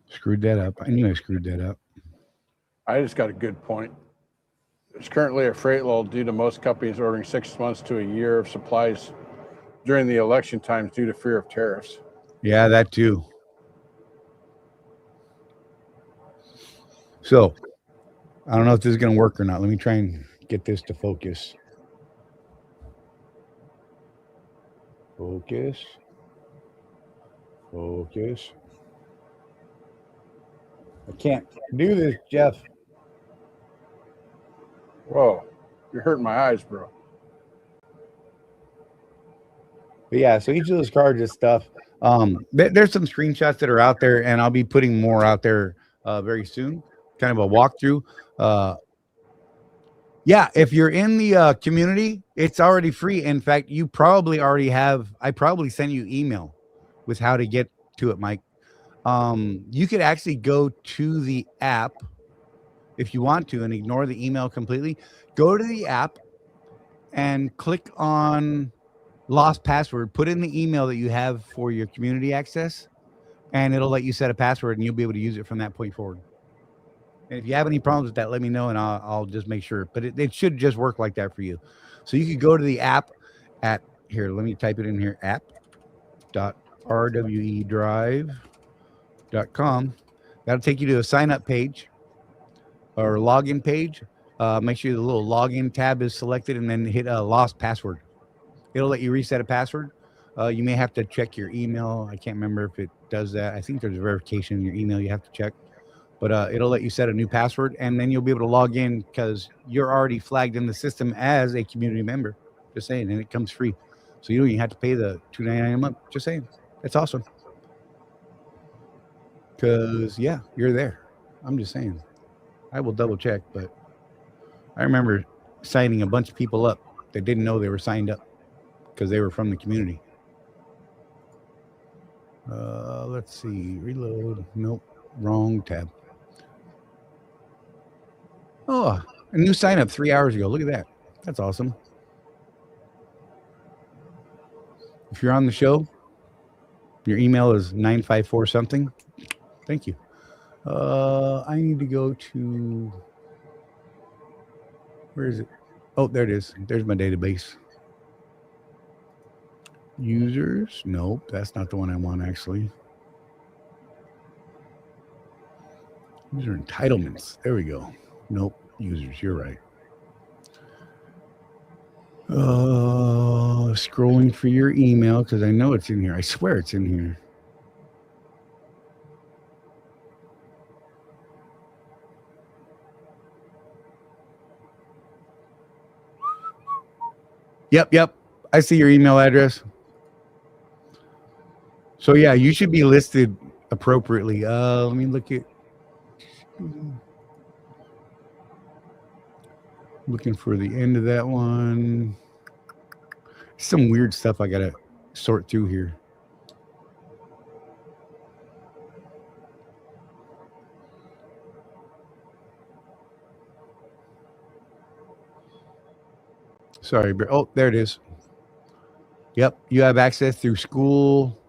Screwed that up. I knew I screwed that up. I just got a good point. There's currently a freight lull due to most companies ordering 6 months to a year of supplies during the election times due to fear of tariffs. Yeah, that too. So, I don't know if this is going to work or not. Let me try and get this to focus. Focus. Focus. I can't do this, Jeff. Whoa, you're hurting my eyes, bro. But yeah, so each of those cards is stuff. There's some screenshots that are out there, and I'll be putting more out there very soon. Kind of a walkthrough. Yeah, if you're in the community, it's already free. In fact, you probably already have. I probably sent you email with how to get to it, Mike. You could actually go to the app if you want to and ignore the email completely. Go to the app and click on lost password. Put in the email that you have for your community access, and it'll let you set a password, and you'll be able to use it from that point forward. And if you have any problems with that, let me know, and I'll just make sure. But it should just work like that for you. So you could go to the app at here. Let me type it in here. app.rwedrive.com. That'll take you to a sign up page or login page. Make sure the little login tab is selected, and then hit a lost password. It'll let you reset a password. You may have to check your email. I can't remember if it does that. I think there's a verification in your email you have to check. But it'll let you set a new password, and then you'll be able to log in because you're already flagged in the system as a community member. Just saying, and it comes free. So you don't even have to pay the $2.99 a month. Just saying. That's awesome. Because, yeah, you're there. I'm just saying. I will double check, but I remember signing a bunch of people up that didn't know they were signed up because they were from the community. Let's see. Reload. Nope. Wrong tab. Oh, a new sign up 3 hours ago. Look at that. That's awesome. If you're on the show, your email is 954 something. Thank you. I need to go to, where is it? Oh, there it is. There's my database. Users. Nope, that's not the one I want actually. User entitlements. There we go. Nope, users. You're right. Scrolling for your email because I know it's in here. I swear it's in here. Yep. I see your email address. So yeah, you should be listed appropriately. Let me look at. Looking for the end of that one. Some weird stuff I gotta sort through here. Sorry, oh, there it is. Yep, you have access through school,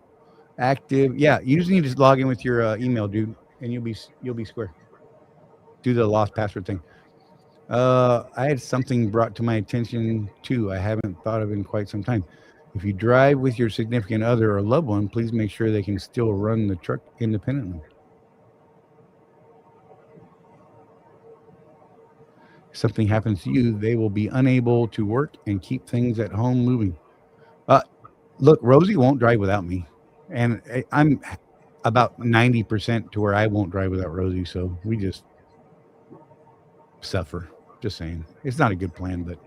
active. Yeah, you just need to log in with your email, dude, and you'll be square. Do the lost password thing. I had something brought to my attention too. I haven't thought of in quite some time. If you drive with your significant other or loved one, please make sure they can still run the truck independently. If something happens to you, they will be unable to work and keep things at home moving. Look, Rosie won't drive without me, and I'm about 90% to where I won't drive without Rosie. So we just suffer. Just saying, it's not a good plan, but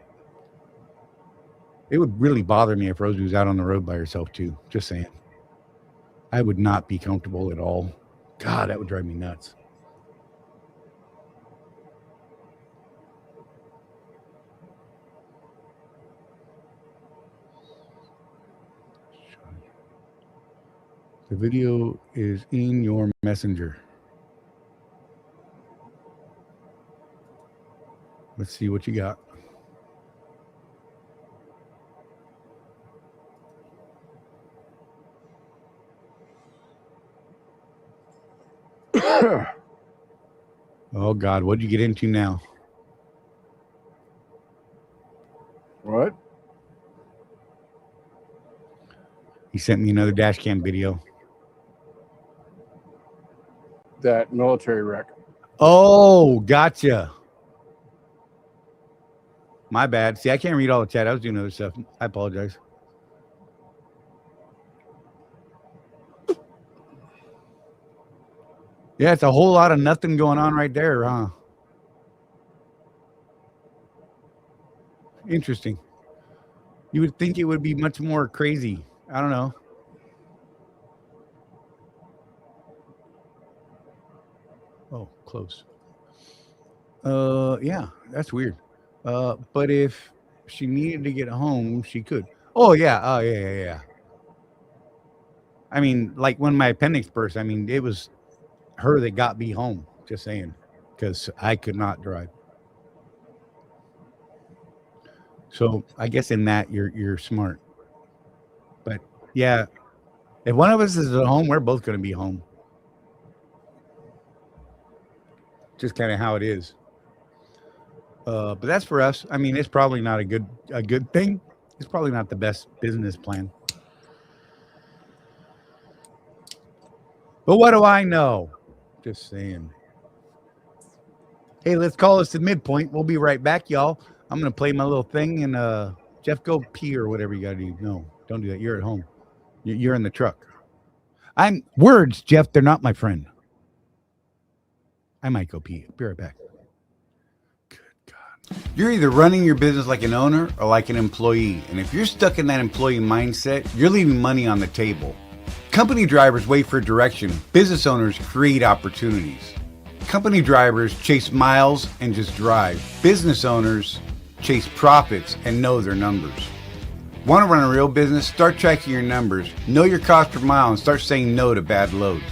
it would really bother me if Rosie was out on the road by herself too. Just saying, I would not be comfortable at all. God, that would drive me nuts. The video is in your messenger. Let's see what you got. Oh God, what'd you get into now? What? He sent me another dash cam video. That military wreck. Oh, gotcha. My bad. See, I can't read all the chat. I was doing other stuff. I apologize. Yeah, it's a whole lot of nothing going on right there, huh? Interesting. You would think it would be much more crazy. I don't know. Oh, close. Yeah, that's weird. But if she needed to get home, she could. Oh yeah. Yeah. I mean, like when my appendix burst, I mean, it was her that got me home. Just saying, because I could not drive. So I guess in that you're smart. But yeah, if one of us is at home, we're both going to be home. Just kind of how it is. But that's for us. I mean, it's probably not a good thing. It's probably not the best business plan. But what do I know? Just saying. Hey, let's call this the midpoint. We'll be right back, y'all. I'm going to play my little thing, and Jeff, go pee or whatever you got to do. No, don't do that. You're at home. You're in the truck. Words, Jeff, they're not my friend. I might go pee. Be right back. Good God. You're either running your business like an owner or like an employee. And if you're stuck in that employee mindset, you're leaving money on the table. Company drivers wait for direction. Business owners create opportunities. Company drivers chase miles and just drive. Business owners chase profits and know their numbers. Want to run a real business? Start tracking your numbers. Know your cost per mile and start saying no to bad loads.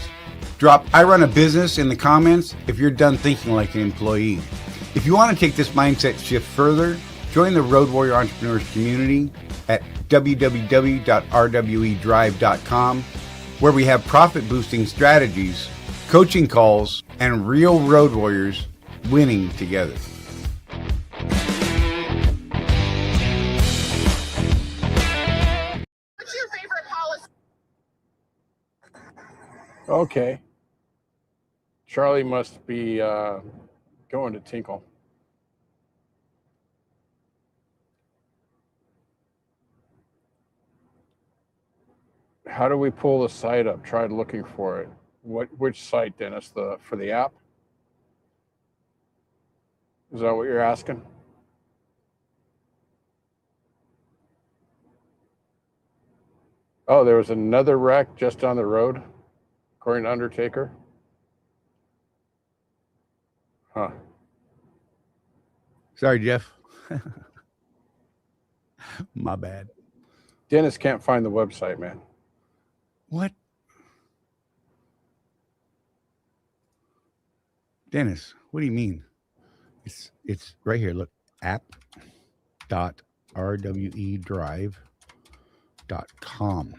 Drop "I run a business" in the comments if you're done thinking like an employee. If you want to take this mindset shift further, join the Road Warrior Entrepreneurs community at www.rwedrive.com, where we have profit boosting strategies, coaching calls, and real road warriors winning together. What's your favorite policy? Okay. Charlie must be going to Tinkle. How do we pull the site up? Tried looking for it. Which site, Dennis? For the app? Is that what you're asking? Oh, there was another wreck just on the road, according to Undertaker. Huh. Sorry, Jeff. My bad. Dennis can't find the website, man. What? Dennis, what do you mean? It's right here. Look, app.rwedrive.com.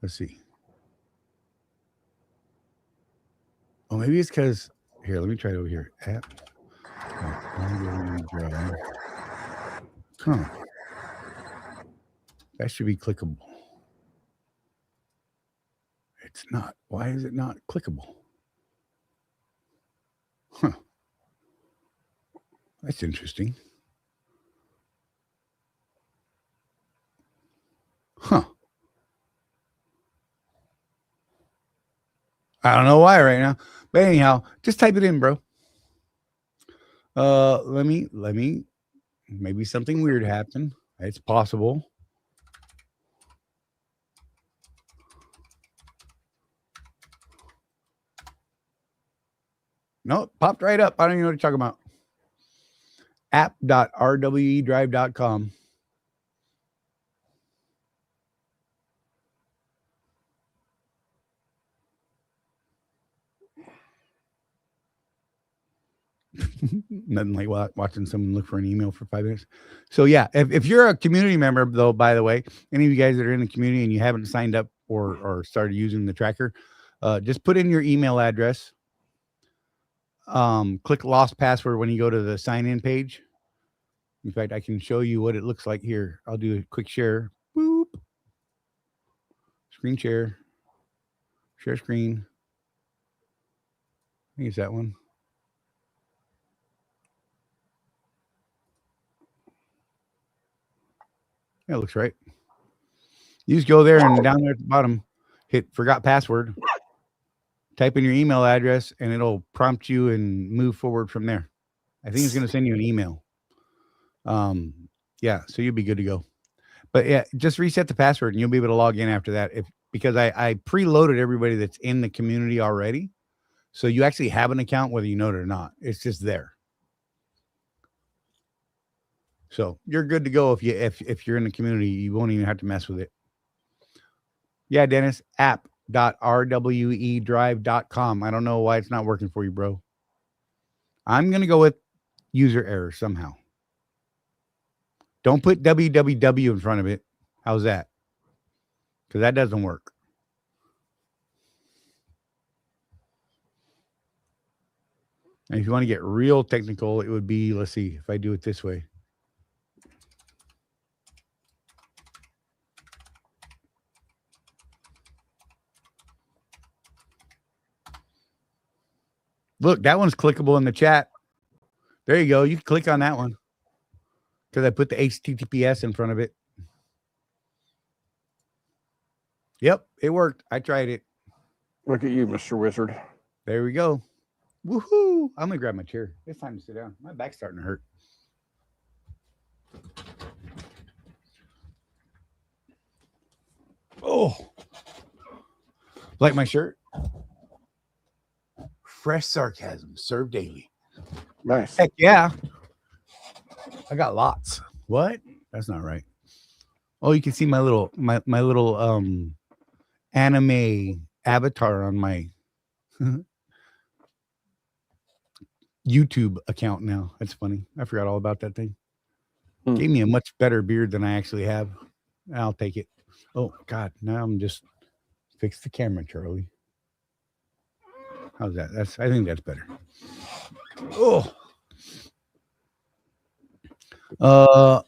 Let's see. Oh, maybe it's because here. Let me try it over here. App.rwedrive. Huh. That should be clickable. It's not. Why is it not clickable? Huh. That's interesting. Huh. I don't know why right now. But anyhow, just type it in, bro. Let me maybe something weird happened. It's possible. No, it popped right up. I don't even know what you're talking about. App.rwedrive.com. Nothing like watching someone look for an email for 5 minutes. So yeah, if you're a community member, though, by the way, any of you guys that are in the community and you haven't signed up or started using the tracker, just put in your email address. Click lost password when you go to the sign in page. In fact, I can show you what it looks like here. I'll do a quick share. Boop. Screen share. Share screen. I think it's that one. Yeah, it looks right. You just go there and down there at the bottom, hit forgot password, type in your email address, and it'll prompt you and move forward from there. I think it's going to send you an email. Yeah, so you'll be good to go. But yeah, just reset the password and you'll be able to log in after that. Because I preloaded everybody that's in the community already. So you actually have an account whether you know it or not. It's just there. So you're good to go if you're in the community. You won't even have to mess with it. Yeah, Dennis, app.rwedrive.com. I don't know why it's not working for you, bro. I'm going to go with user error somehow. Don't put www in front of it. How's that? Because that doesn't work. And if you want to get real technical, it would be, let's see, if I do it this way. Look, that one's clickable in the chat. There you go. You can click on that one because I put the HTTPS in front of it. Yep, it worked. I tried it. Look at you, Mr. Wizard. There we go. Woohoo! I'm gonna grab my chair. It's time to sit down. My back's starting to hurt. Oh, like my shirt. Fresh sarcasm served daily. Nice. Heck yeah. I got lots. What? That's not right. Oh, you can see my little anime avatar on my YouTube account now. That's funny. I forgot all about that thing. Gave me a much better beard than I actually have. I'll take it. Oh God, now I'm just fix the camera, Charlie. How's that? I think that's better.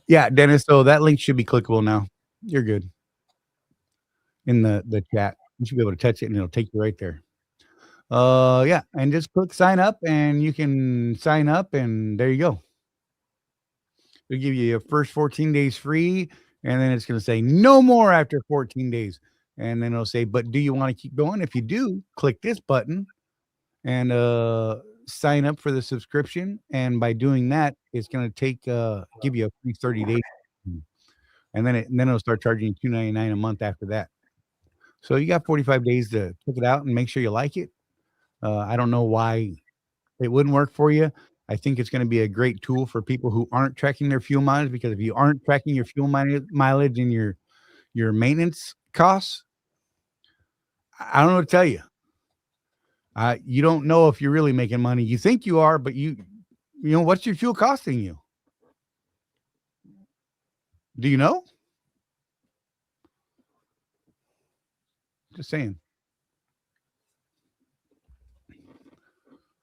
Yeah, Dennis. So that link should be clickable now. You're good. In the chat, you should be able to touch it, and it'll take you right there. Yeah, and just click sign up, and you can sign up, and there you go. It'll give you your first 14 days free, and then it's going to say no more after 14 days. And then it'll say, but do you want to keep going? If you do, click this button and sign up for the subscription. And by doing that, it's going to give you a free 30 days. And then it'll start charging you $2.99 a month after that. So you got 45 days to check it out and make sure you like it. I don't know why it wouldn't work for you. I think it's going to be a great tool for people who aren't tracking their fuel mileage, because if you aren't tracking your fuel mileage and your maintenance costs, I don't know what to tell you. You don't know if you're really making money. You think you are, but you know, what's your fuel costing you? Do you know? Just saying.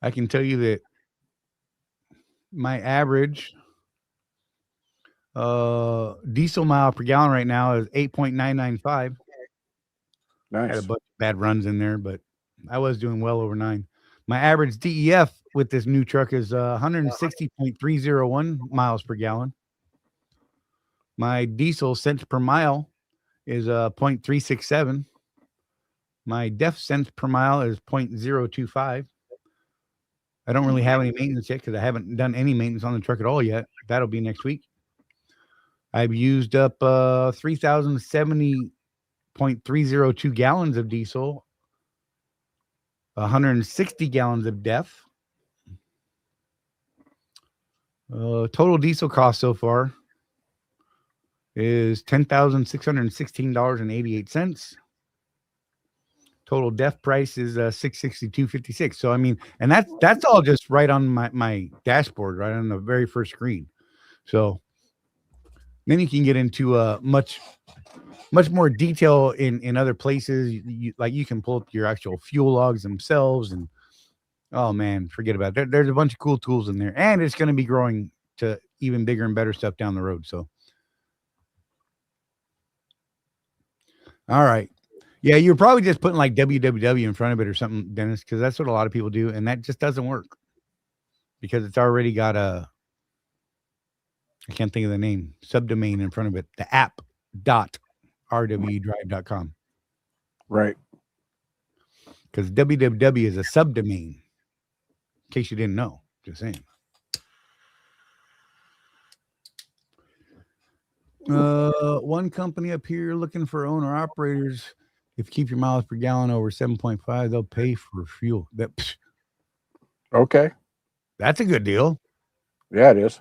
I can tell you that my average diesel mile per gallon right now is 8.995. Nice. Had a bunch of bad runs in there, but I was doing well over 9. My average DEF with this new truck is 160.301 miles per gallon. My diesel cents per mile is 0.367. My DEF cents per mile is 0.025. I don't really have any maintenance yet because I haven't done any maintenance on the truck at all yet. That'll be next week. I've used up 3,070.302 gallons of diesel, 160 gallons of DEF. Total diesel cost so far is $10,616.88. Total DEF price is $662.56. So I mean, and that's all just right on my dashboard, right on the very first screen. So then you can get into much more detail in other places. You can pull up your actual fuel logs themselves, and oh man, forget about it. There's a bunch of cool tools in there, and it's going to be growing to even bigger and better stuff down the road. So, all right. Yeah, you're probably just putting like www in front of it or something, Dennis, because that's what a lot of people do, and that just doesn't work because it's already got I can't think of the name, subdomain in front of it, the app.rwdrive.com. Right. Because www is a subdomain, in case you didn't know, just saying. One company up here looking for owner operators. If you keep your miles per gallon over 7.5, they'll pay for fuel. Okay. That's a good deal. Yeah, it is.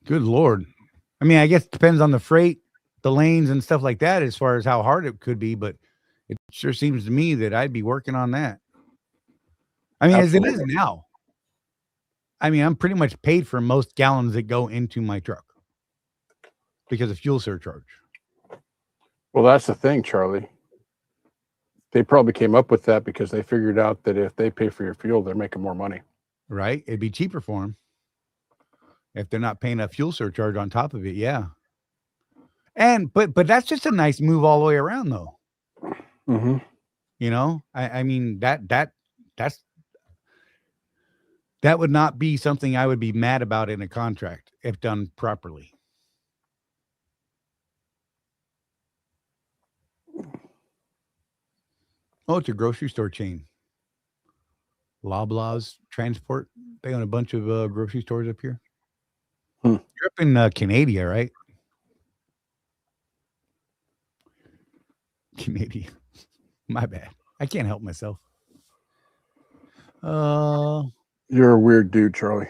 Good Lord. I mean, I guess it depends on the freight, the lanes and stuff like that, as far as how hard it could be, but it sure seems to me that I'd be working on that. I mean, Absolutely. As it is now. I mean, I'm pretty much paid for most gallons that go into my truck because of fuel surcharge. Well, that's the thing, Charlie. They probably came up with that because they figured out that if they pay for your fuel, they're making more money. Right? It'd be cheaper for them if they're not paying a fuel surcharge on top of it. Yeah. And but that's just a nice move all the way around, though. Mm-hmm. You know, I mean that would not be something I would be mad about in a contract if done properly. Oh, it's a grocery store chain. Loblaws Transport. They own a bunch of grocery stores up here. You're up in Canada, right? Canadian. My bad. I can't help myself. You're a weird dude, Charlie.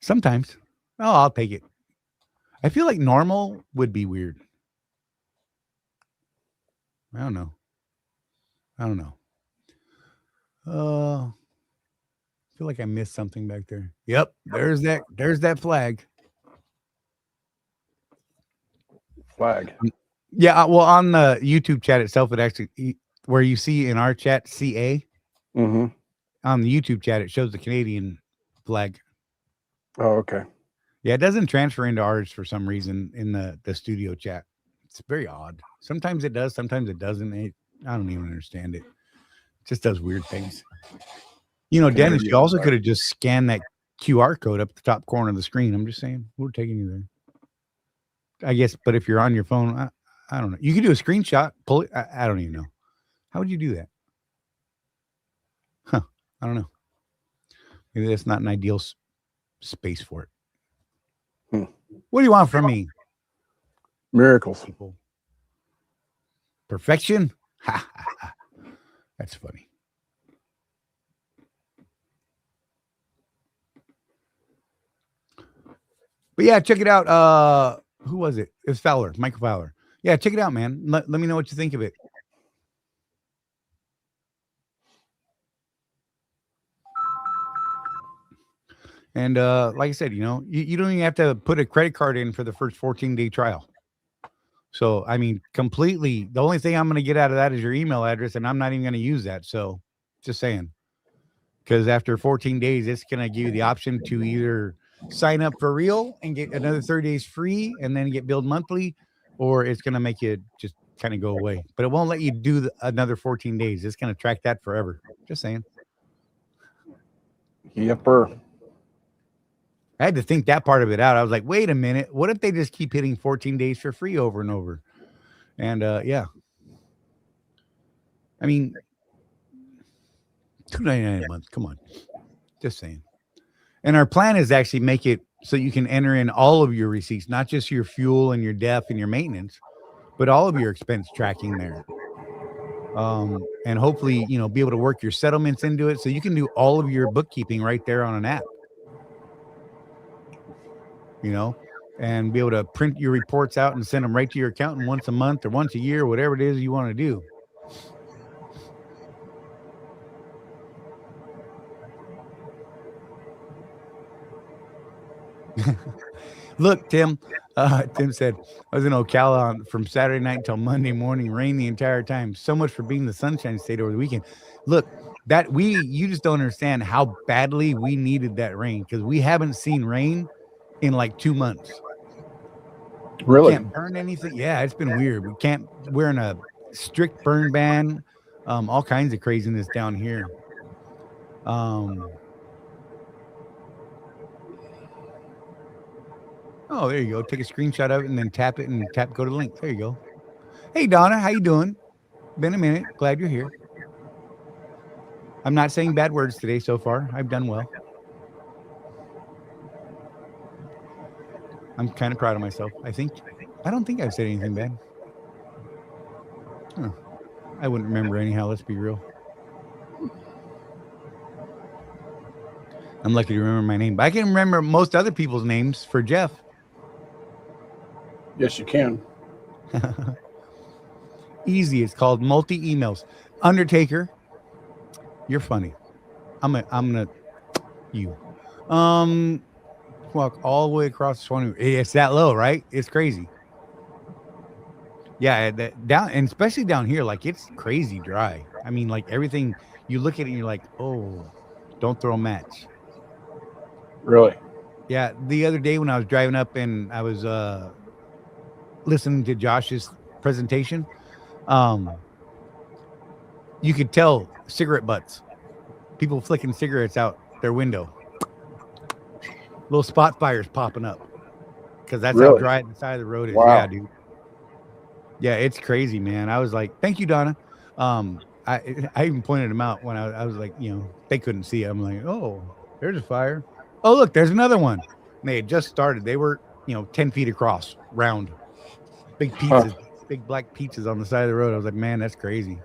Sometimes. Oh, I'll take it. I feel like normal would be weird. I don't know. I feel like I missed something back there. Yep, there's that flag. Flag. Yeah, well, on the YouTube chat itself, it actually where you see in our chat CA. Mm-hmm. On the YouTube chat, it shows the Canadian flag. Oh, okay. Yeah, it doesn't transfer into ours for some reason in the studio chat. It's very odd. Sometimes it does, sometimes it doesn't. I don't even understand it. It just does weird things. You know, Dennis, you also could have just scanned that QR code up the top corner of the screen. I'm just saying, we're taking you there. I guess, but if you're on your phone, I don't know. You could do a screenshot, pull it. I don't even know. How would you do that? Huh. I don't know. Maybe that's not an ideal space for it. What do you want from me? Miracles. Perfection? That's funny. But yeah, check it out. Who was it? It was Fowler, Michael Fowler. Yeah, check it out, man. Let me know what you think of it. And like I said, you know, you don't even have to put a credit card in for the first 14-day trial. So, I mean, completely, the only thing I'm going to get out of that is your email address, and I'm not even going to use that. So, just saying. Because after 14 days, it's going to give you the option to either sign up for real and get another 30 days free and then get billed monthly, or it's going to make you just kind of go away. But it won't let you do another 14 days. It's going to track that forever. Just saying. Yepper. I had to think that part of it out. I was like, wait a minute. What if they just keep hitting 14 days for free over and over? And yeah. I mean, $2.99 a month. Come on. Just saying. And our plan is actually make it so you can enter in all of your receipts, not just your fuel and your DEF and your maintenance, but all of your expense tracking there. And hopefully, you know, be able to work your settlements into it so you can do all of your bookkeeping right there on an app. You know, and be able to print your reports out and send them right to your accountant once a month or once a year, whatever it is you want to do. Look, Tim, Tim said, I was in Ocala from Saturday night until Monday morning, rain the entire time. So much for being the Sunshine State over the weekend. Look, you just don't understand how badly we needed that rain because we haven't seen rain in like 2 months. Really? We can't burn anything. Yeah, it's been weird. We're in a strict burn ban. All kinds of craziness down here. Oh, there you go. Take a screenshot of it and then tap it and go to the link. There you go. Hey, Donna, how you doing? Been a minute. Glad you're here. I'm not saying bad words today so far. I've done well. I'm kind of proud of myself. I don't think I've said anything bad. Huh. I wouldn't remember anyhow. Let's be real. I'm lucky to remember my name, but I can remember most other people's names for Jeff. Yes, you can. Easy. It's called multi-emails. Undertaker, you're funny. I'm gonna you. Walk all the way across 20. It's that low, right? It's crazy. Yeah, down, and especially down here, like it's crazy dry. I mean, like everything you look at it and you're like, oh, don't throw a match. Really? Yeah, the other day when I was driving up and I was listening to Josh's presentation, you could tell cigarette butts, people flicking cigarettes out their window. Little spot fires popping up because that's how dry the side of the road is. Wow. Yeah, dude. Yeah, it's crazy, man. I was like, thank you, Donna. I even pointed them out when I was like, you know, they couldn't see it. I'm like, oh, there's a fire. Oh, look, there's another one. And they had just started. They were, 10 feet across, round, big pizzas. big black pizzas on the side of the road. I was like, man, that's crazy.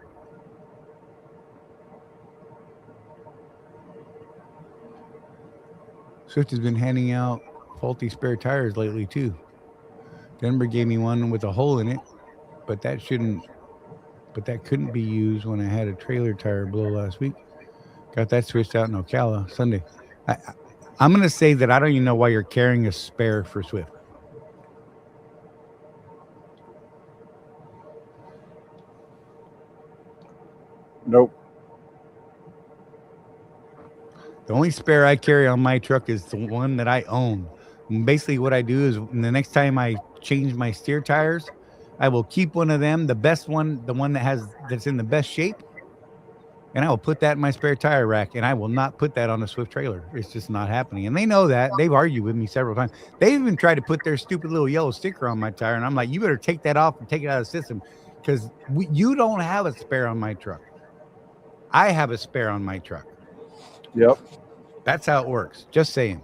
Swift has been handing out faulty spare tires lately too. Denver gave me one with a hole in it, but that couldn't be used when I had a trailer tire blow last week. Got that switched out in Ocala Sunday. I'm going to say that I don't even know why you're carrying a spare for Swift. Nope. The only spare I carry on my truck is the one that I own. And basically what I do is the next time I change my steer tires, I will keep one of them, the best one, the one that's in the best shape, and I will put that in my spare tire rack, and I will not put that on a Swift trailer. It's just not happening. And they know that. They've argued with me several times. They even tried to put their stupid little yellow sticker on my tire, and I'm like, you better take that off and take it out of the system, because you don't have a spare on my truck. I have a spare on my truck. Yep. That's how it works. Just saying.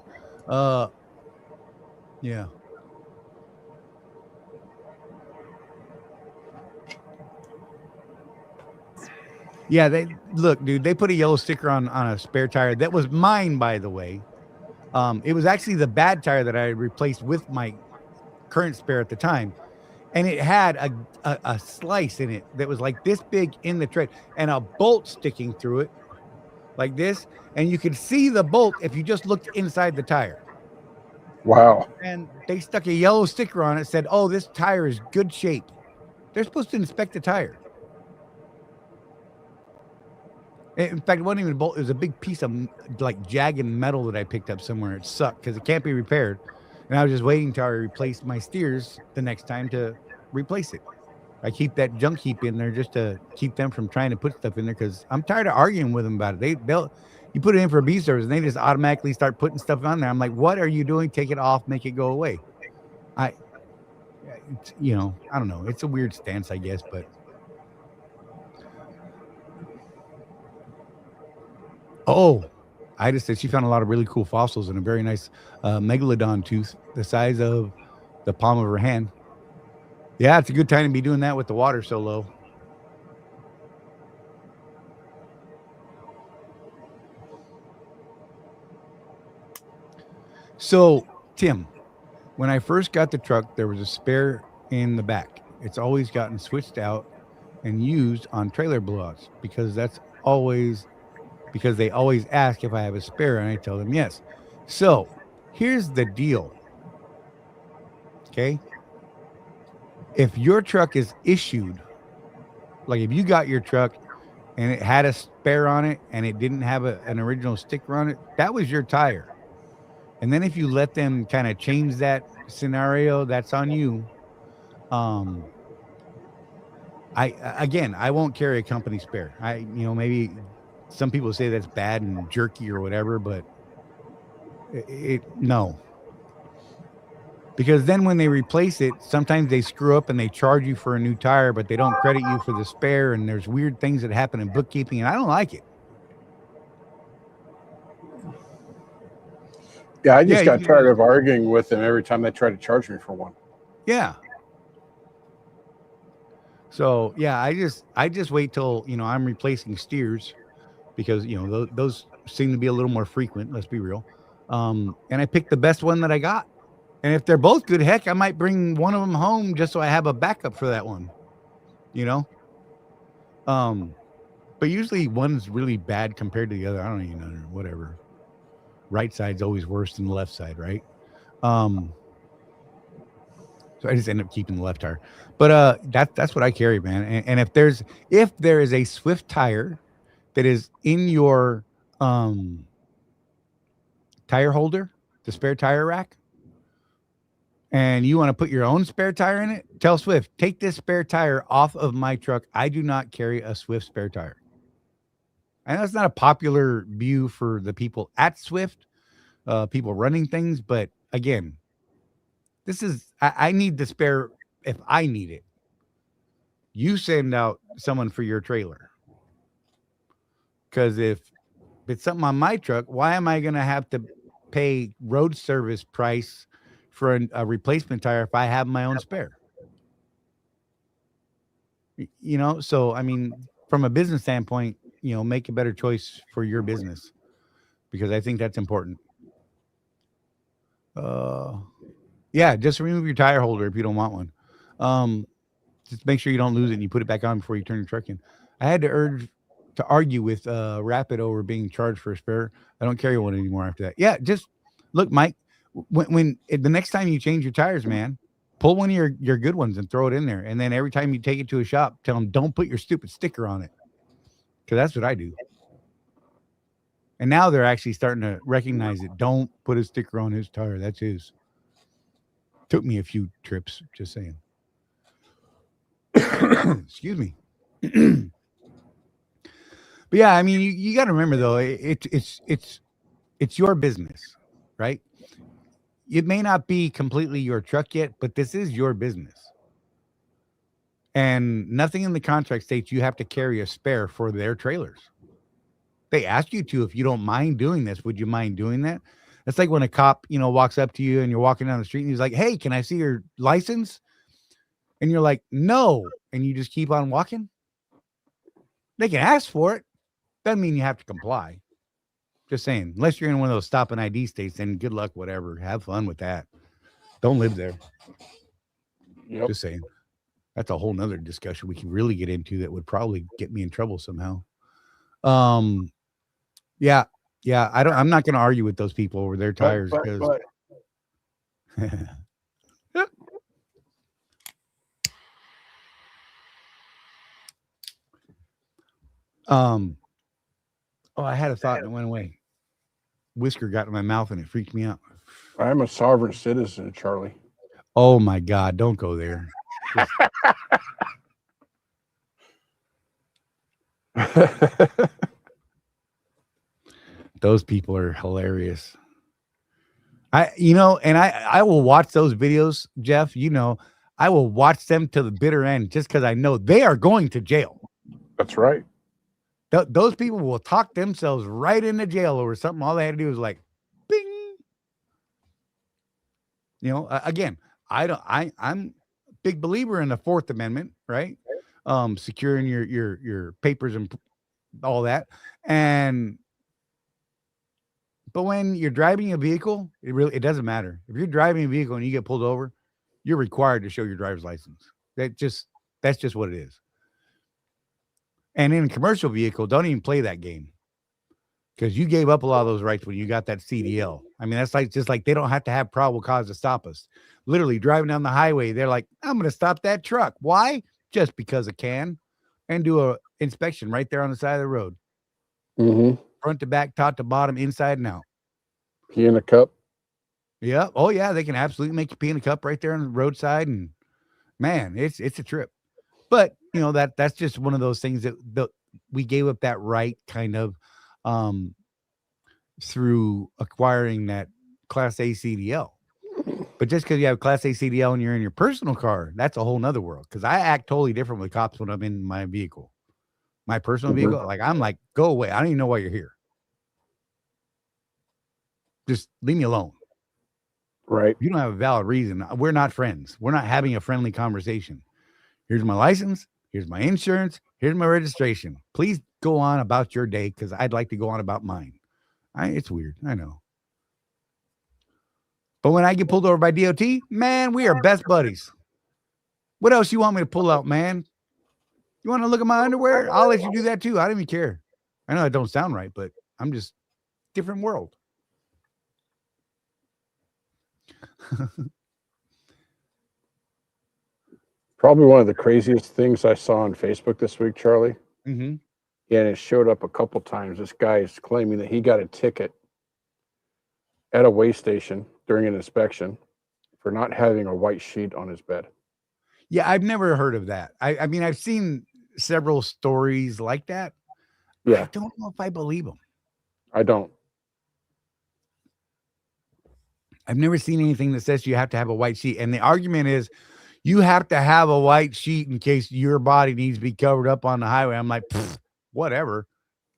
Yeah. Yeah, they look, dude, they put a yellow sticker on a spare tire. That was mine, by the way. It was actually the bad tire that I replaced with my current spare at the time. And it had a slice in it that was like this big in the tread and a bolt sticking through it like this. And you could see the bolt if you just looked inside the tire. Wow. And they stuck a yellow sticker on it, said, oh, this tire is good shape. They're supposed to inspect the tire. In fact, it wasn't even a bolt. It was a big piece of like jagged metal that I picked up somewhere. It sucked because it can't be repaired. And I was just waiting till I replaced my steers the next time to replace it. I keep that junk heap in there just to keep them from trying to put stuff in there because I'm tired of arguing with them about it. You put it in for a B service and they just automatically start putting stuff on there. I'm like, what are you doing? Take it off, make it go away. I don't know. It's a weird stance, I guess, but. Oh, Ida said she found a lot of really cool fossils and a very nice megalodon tooth the size of the palm of her hand. Yeah, it's a good time to be doing that with the water so low. So, Tim, when I first got the truck, there was a spare in the back. It's always gotten switched out and used on trailer blowouts because they always ask if I have a spare, and I tell them yes. So here's the deal. Okay. If your truck is issued, like if you got your truck and it had a spare on it and it didn't have an original sticker on it, that was your tire. And then if you let them kind of change that scenario, that's on you. I won't carry a company spare. Maybe some people say that's bad and jerky or whatever, but no. Because then when they replace it, sometimes they screw up and they charge you for a new tire, but they don't credit you for the spare. And there's weird things that happen in bookkeeping, and I don't like it. Yeah, I just got tired of arguing with them every time they try to charge me for one. Yeah. So yeah, I just wait till I'm replacing steers because those seem to be a little more frequent. Let's be real. And I picked the best one that I got. And if they're both good, heck, I might bring one of them home just so I have a backup for that one. But usually one's really bad compared to the other. I don't even know, whatever. Right side's always worse than the left side, right? So I just end up keeping the left tire. But that's what I carry, man. And if there is a Swift tire that is in your tire holder, the spare tire rack, and you want to put your own spare tire in it, tell Swift, take this spare tire off of my truck. I do not carry a Swift spare tire. I know it's not a popular view for the people at Swift, people running things, but again, I need the spare if I need it. You send out someone for your trailer. Because if it's something on my truck, why am I going to have to pay road service price for a replacement tire if I have my own spare? You know, so I mean, from a business standpoint, you know, make a better choice for your business because I think that's important. Yeah, just remove your tire holder if you don't want one. Just make sure you don't lose it and you put it back on before you turn your truck in. I had to argue with Rapid over being charged for a spare. I don't carry one anymore after that. Yeah, just look, Mike. The next time you change your tires, man, pull one of your good ones and throw it in there. And then every time you take it to a shop, tell them don't put your stupid sticker on it, because that's what I do. And now they're actually starting to recognize it. Don't put a sticker on his tire. That's his. Took me a few trips, just saying. Excuse me. But yeah, I mean, you got to remember though, it's your business, right? It may not be completely your truck yet, but this is your business. And nothing in the contract states you have to carry a spare for their trailers. They ask you to if you don't mind doing this. Would you mind doing that? It's like when a cop, you know, walks up to you and you're walking down the street and he's like, "Hey, can I see your license?" And you're like, "No," and you just keep on walking. They can ask for it. Doesn't mean you have to comply. Just saying, unless you're in one of those stop and ID states, then good luck, whatever. Have fun with that. Don't live there. Yep. Just saying. That's a whole nother discussion we can really get into that would probably get me in trouble somehow. Yeah. I'm not going to argue with those people over their tires because oh, I had a thought and it went away. Whisker got in my mouth and it freaked me out. I'm a sovereign citizen, Charlie. Oh my God, don't go there. Those people are hilarious. I will watch those videos, Jeff. You know, I will watch them to the bitter end just because I know they are going to jail. That's right. Those people will talk themselves right into jail over something. All they had to do was like, bing. You know, again, I'm a big believer in the Fourth Amendment, right? Securing your papers and all that. But when you're driving a vehicle, it doesn't matter. If you're driving a vehicle and you get pulled over, you're required to show your driver's license. That's just what it is. And in a commercial vehicle, don't even play that game because you gave up a lot of those rights when you got that CDL. I mean, that's just like they don't have to have probable cause to stop us. Literally driving down the highway, they're like, "I'm going to stop that truck." Why? Just because it can, and do a inspection right there on the side of the road. Mm-hmm. Front to back, top to bottom, inside and out. Pee in a cup. Yeah. Oh yeah, they can absolutely make you pee in a cup right there on the roadside, and man, it's a trip. But you know that's just one of those things that we gave up that right kind of through acquiring that Class A CDL. But just because you have Class A CDL and you're in your personal car, that's a whole nother world. Because I act totally different with cops when I'm in my vehicle, my personal vehicle. Like I'm like, go away. I don't even know why you're here. Just leave me alone. Right. You don't have a valid reason. We're not friends. We're not having a friendly conversation. Here's my license. Here's my insurance. Here's my registration. Please go on about your day because I'd like to go on about mine. It's weird. I know. But when I get pulled over by DOT, man, we are best buddies. What else you want me to pull out, man? You want to look at my underwear? I'll let you do that too. I don't even care. I know it don't sound right, but I'm just different world. Probably one of the craziest things I saw on Facebook this week, Charlie. Mm-hmm. And it showed up a couple times. This guy is claiming that he got a ticket at a weigh station during an inspection for not having a white sheet on his bed. Yeah, I've never heard of that. I mean, I've seen several stories like that. Yeah. I don't know if I believe them. I don't. I've never seen anything that says you have to have a white sheet. And the argument is you have to have a white sheet in case your body needs to be covered up on the highway. I'm like, whatever.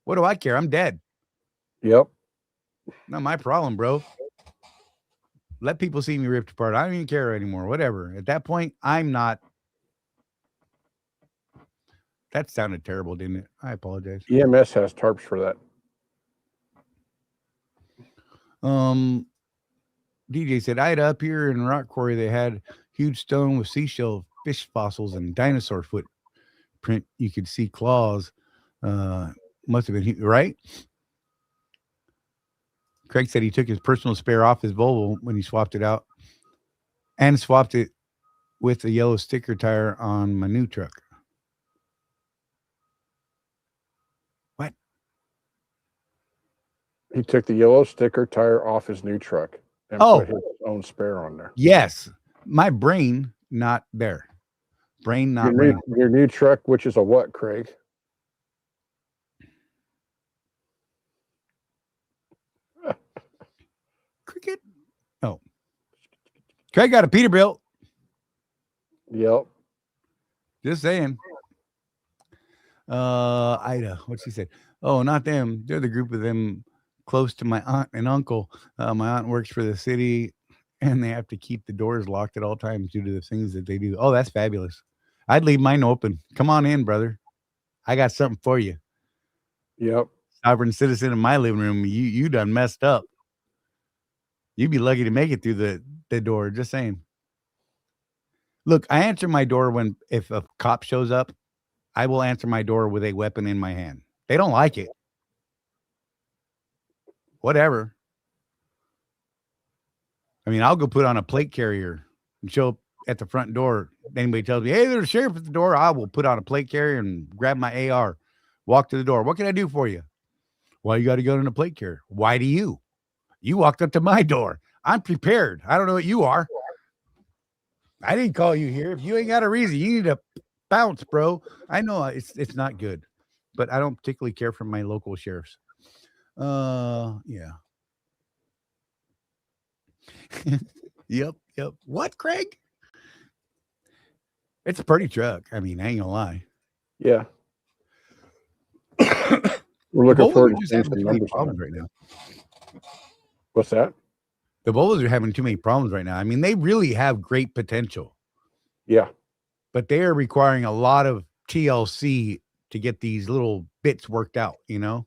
What do I care? I'm dead. Yep. Not my problem, bro. Let people see me ripped apart. I don't even care anymore. Whatever. At that point, I'm not. That sounded terrible, didn't it? I apologize. EMS has tarps for that. DJ said, I had up here in Rock Quarry, they had huge stone with seashell fish fossils and dinosaur footprint. You could see claws. Must have been right. Craig said he took his personal spare off his Volvo when he swapped it out and swapped it with a yellow sticker tire on my new truck. What? He took the yellow sticker tire off his new truck and put his own spare on there. Yes. My brain not there. Brain not brain. Your new truck, which is a what, Craig? Cricket? Oh. Craig got a Peterbilt. Yep. Just saying. Ida, what she said. Oh, not them. They're the group of them close to my aunt and uncle. My aunt works for the city and they have to keep the doors locked at all times due to the things that they do. Oh, that's fabulous. I'd leave mine open. Come on in, brother. I got something for you. Yep. Sovereign citizen in my living room. You done messed up. You'd be lucky to make it through the door. Just saying. Look, I answer my door if a cop shows up, I will answer my door with a weapon in my hand. They don't like it. Whatever. I mean, I'll go put on a plate carrier and show up at the front door. Anybody tells me, hey, there's a sheriff at the door, I will put on a plate carrier and grab my AR, walk to the door. What can I do for you? Well, you got to go in a plate carrier. Why do you? You walked up to my door. I'm prepared. I don't know what you are. I didn't call you here. If you ain't got a reason, you need to bounce, bro. I know it's not good, but I don't particularly care for my local sheriffs. Yeah. Yep. What, Craig? It's a pretty truck. I mean, I ain't gonna lie. Yeah. We're looking forward to having too many problems right now. What's that? The Volvos are having too many problems right now. I mean, they really have great potential. Yeah. But they are requiring a lot of TLC to get these little bits worked out, you know?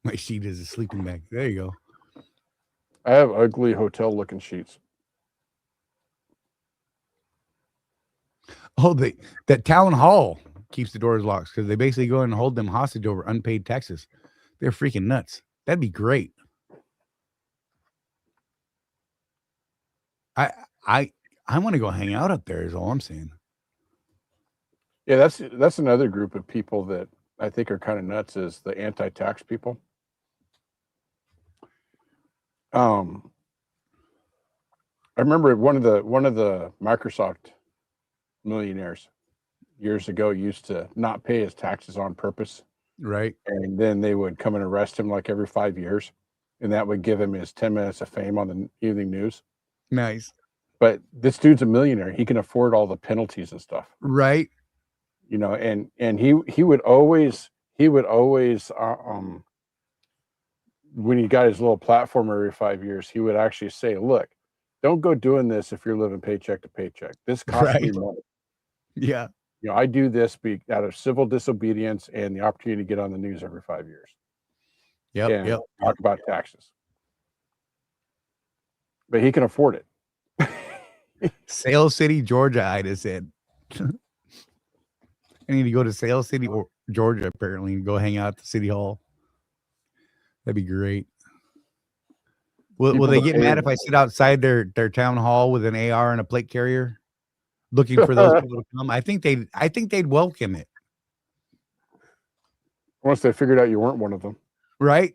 My sheet is a sleeping bag. There you go. I have ugly hotel looking sheets. Oh, that town hall keeps the doors locked because they basically go and hold them hostage over unpaid taxes. They're freaking nuts. That'd be great. I want to go hang out up there is all I'm saying. Yeah, that's another group of people that I think are kind of nuts is the anti-tax people. I remember one of the Microsoft millionaires years ago used to not pay his taxes on purpose. Right. And then they would come and arrest him like every 5 years. And that would give him his 10 minutes of fame on the evening news. Nice. But this dude's a millionaire. He can afford all the penalties and stuff. Right. You know, and he would always when he got his little platform every 5 years, he would actually say, look, don't go doing this if you're living paycheck to paycheck. This costs me money. Yeah. You know, I do this out of civil disobedience and the opportunity to get on the news every 5 years. Yep. Talk about taxes. But he can afford it. Sale City, Georgia, Ida said. I need to go to Sale City, or Georgia, apparently, and go hang out at the city hall. That'd be great. Will they get mad if I sit outside their town hall with an AR and a plate carrier, looking for those people to come? I think they'd welcome it. Once they figured out you weren't one of them, right?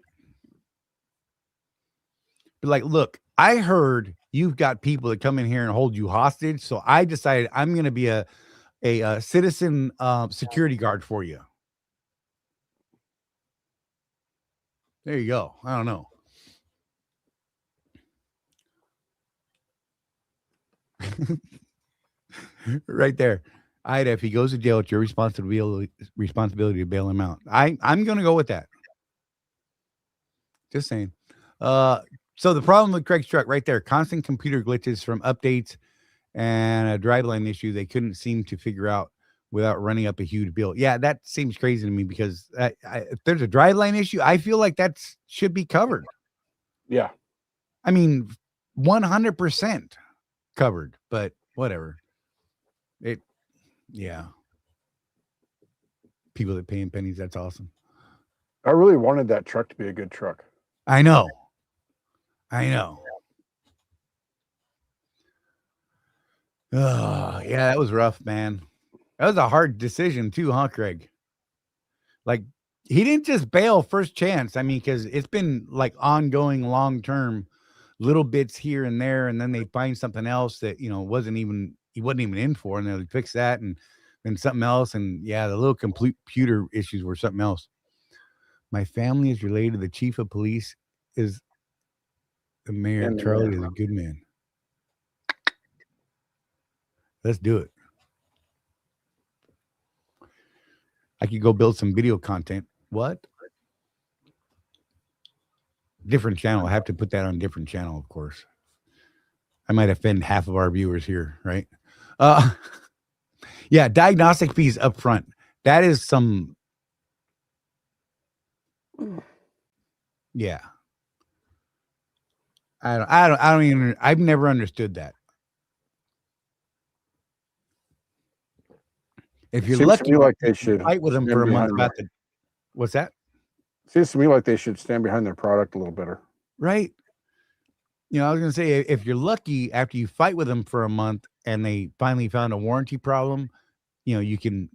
But like, look, I heard you've got people that come in here and hold you hostage, so I decided I'm going to be a citizen security guard for you. There you go. I don't know. Right there. Ida, if he goes to jail, it's your responsibility to bail him out. I'm going to go with that. Just saying. So the problem with Craig's truck right there, constant computer glitches from updates and a driveline issue they couldn't seem to figure out without running up a huge bill. Yeah, that seems crazy to me because if there's a driveline issue, I feel like that should be covered. Yeah. I mean, 100% covered, but whatever. Yeah. People that pay in pennies, that's awesome. I really wanted that truck to be a good truck. I know. Oh, yeah, that was rough, man. That was a hard decision too, huh, Craig? Like, he didn't just bail first chance. I mean, because it's been like ongoing long-term little bits here and there, and then they find something else that, he wasn't even in for, and they'll fix that, and then something else. And yeah, the little computer issues were something else. My family is related to the chief of police is the mayor. And Charlie is a good man. Let's do it. I could go build some video content. What? Different channel. I have to put that on different channel, of course. I might offend half of our viewers here, right? Yeah, diagnostic fees up front. That is some. Yeah. I've never understood that. If you're lucky, like they should fight with them for a month about the. What's that? Seems to me like they should stand behind their product a little better. Right. I was going to say, if you're lucky, after you fight with them for a month and they finally found a warranty problem, you can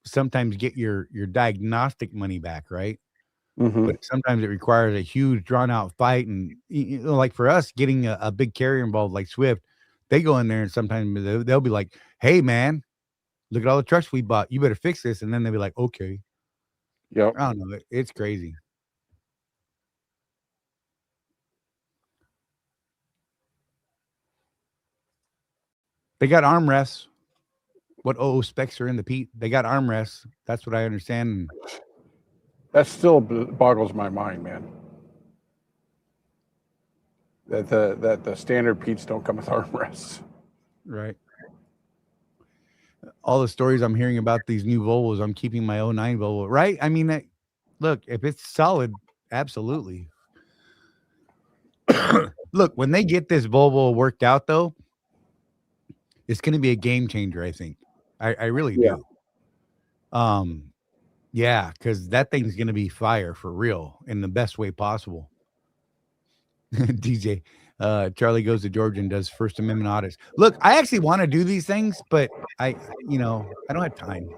sometimes get your diagnostic money back, right? Mm-hmm. But sometimes it requires a huge drawn out fight. And like for us, getting a big carrier involved like Swift, they go in there and sometimes they'll be like, hey, man, look at all the trucks we bought. You better fix this. And then they'll be like, okay. Yep. I don't know. It's crazy. They got armrests. What specs are in the Pete? They got armrests. That's what I understand. That still boggles my mind, man. That the standard Pete's don't come with armrests. Right. All the stories I'm hearing about these new Volvos, I'm keeping my 09 Volvo, right? I mean, look, if it's solid, absolutely. Look, when they get this Volvo worked out, though, it's going to be a game changer, I think. I really do. Yeah, because that thing's going to be fire for real in the best way possible. DJ, Charlie goes to Georgia and does First Amendment audits. Look, I actually want to do these things, but I don't have time.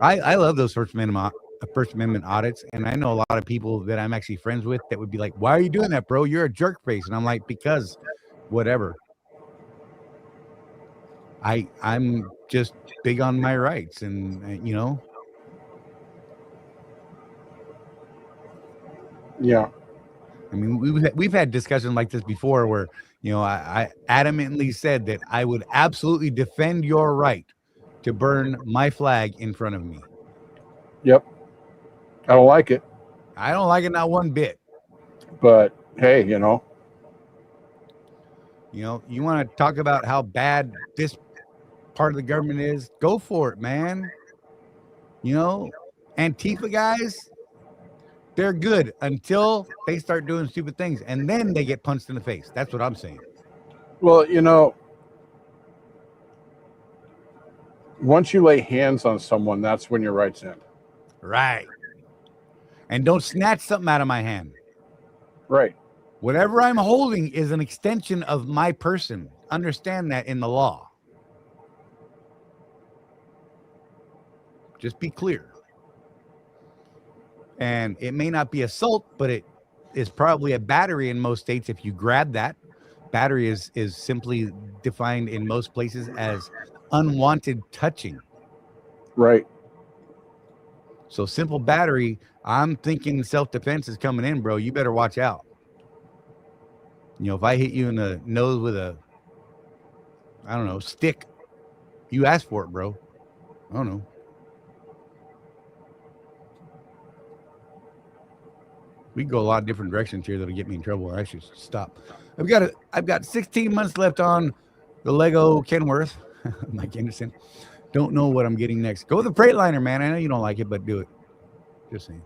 I love those First Amendment audits, and I know a lot of people that I'm actually friends with that would be like, "Why are you doing that, bro? You're a jerk face." And I'm like, because whatever. I'm just big on my rights, and Yeah. I mean, we've had discussions like this before where, I adamantly said that I would absolutely defend your right to burn my flag in front of me. Yep. I don't like it. I don't like it, not one bit. But hey, you want to talk about how bad this part of the government is? Go for it, man. Antifa guys, they're good until they start doing stupid things, and then they get punched in the face. That's what I'm saying. Well, once you lay hands on someone, that's when your rights end. Right. And don't snatch something out of my hand. Right. Whatever I'm holding is an extension of my person. Understand that in the law. Just be clear. And it may not be assault, but it is probably a battery in most states. If you grab that, battery is simply defined in most places as unwanted touching. Right. So simple battery, I'm thinking self-defense is coming in, bro. You better watch out. If I hit you in the nose with a, I don't know, stick, you asked for it, bro. I don't know. We can go a lot of different directions here that'll get me in trouble. I should stop. I've got 16 months left on The Lego Kenworth, Mike Anderson. Don't know what I'm getting next. Go with the Freightliner, man. I know you don't like it, but do it. Just saying.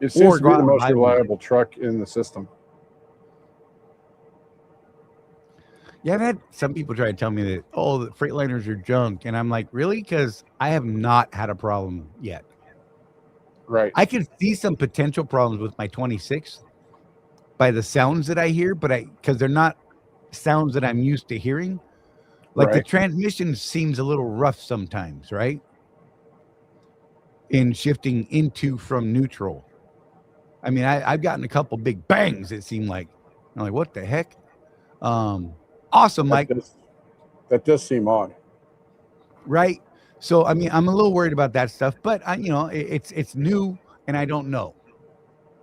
It seems Or to be the most buy one. reliable truck in the system. Yeah, I've had some people try to tell me that, oh, the Freightliners are junk. And I'm like, really? Because I have not had a problem yet. Right. I can see some potential problems with my 26 by the sounds that I hear, but because they're not sounds that I'm used to hearing. Like the Right. transmission seems a little rough sometimes, right? In shifting into from neutral. I mean, I've gotten a couple big bangs, it seemed like. I'm like, what the heck? Awesome, Mike. That does seem odd. Right? So, I mean, I'm a little worried about that stuff, but it's new and I don't know.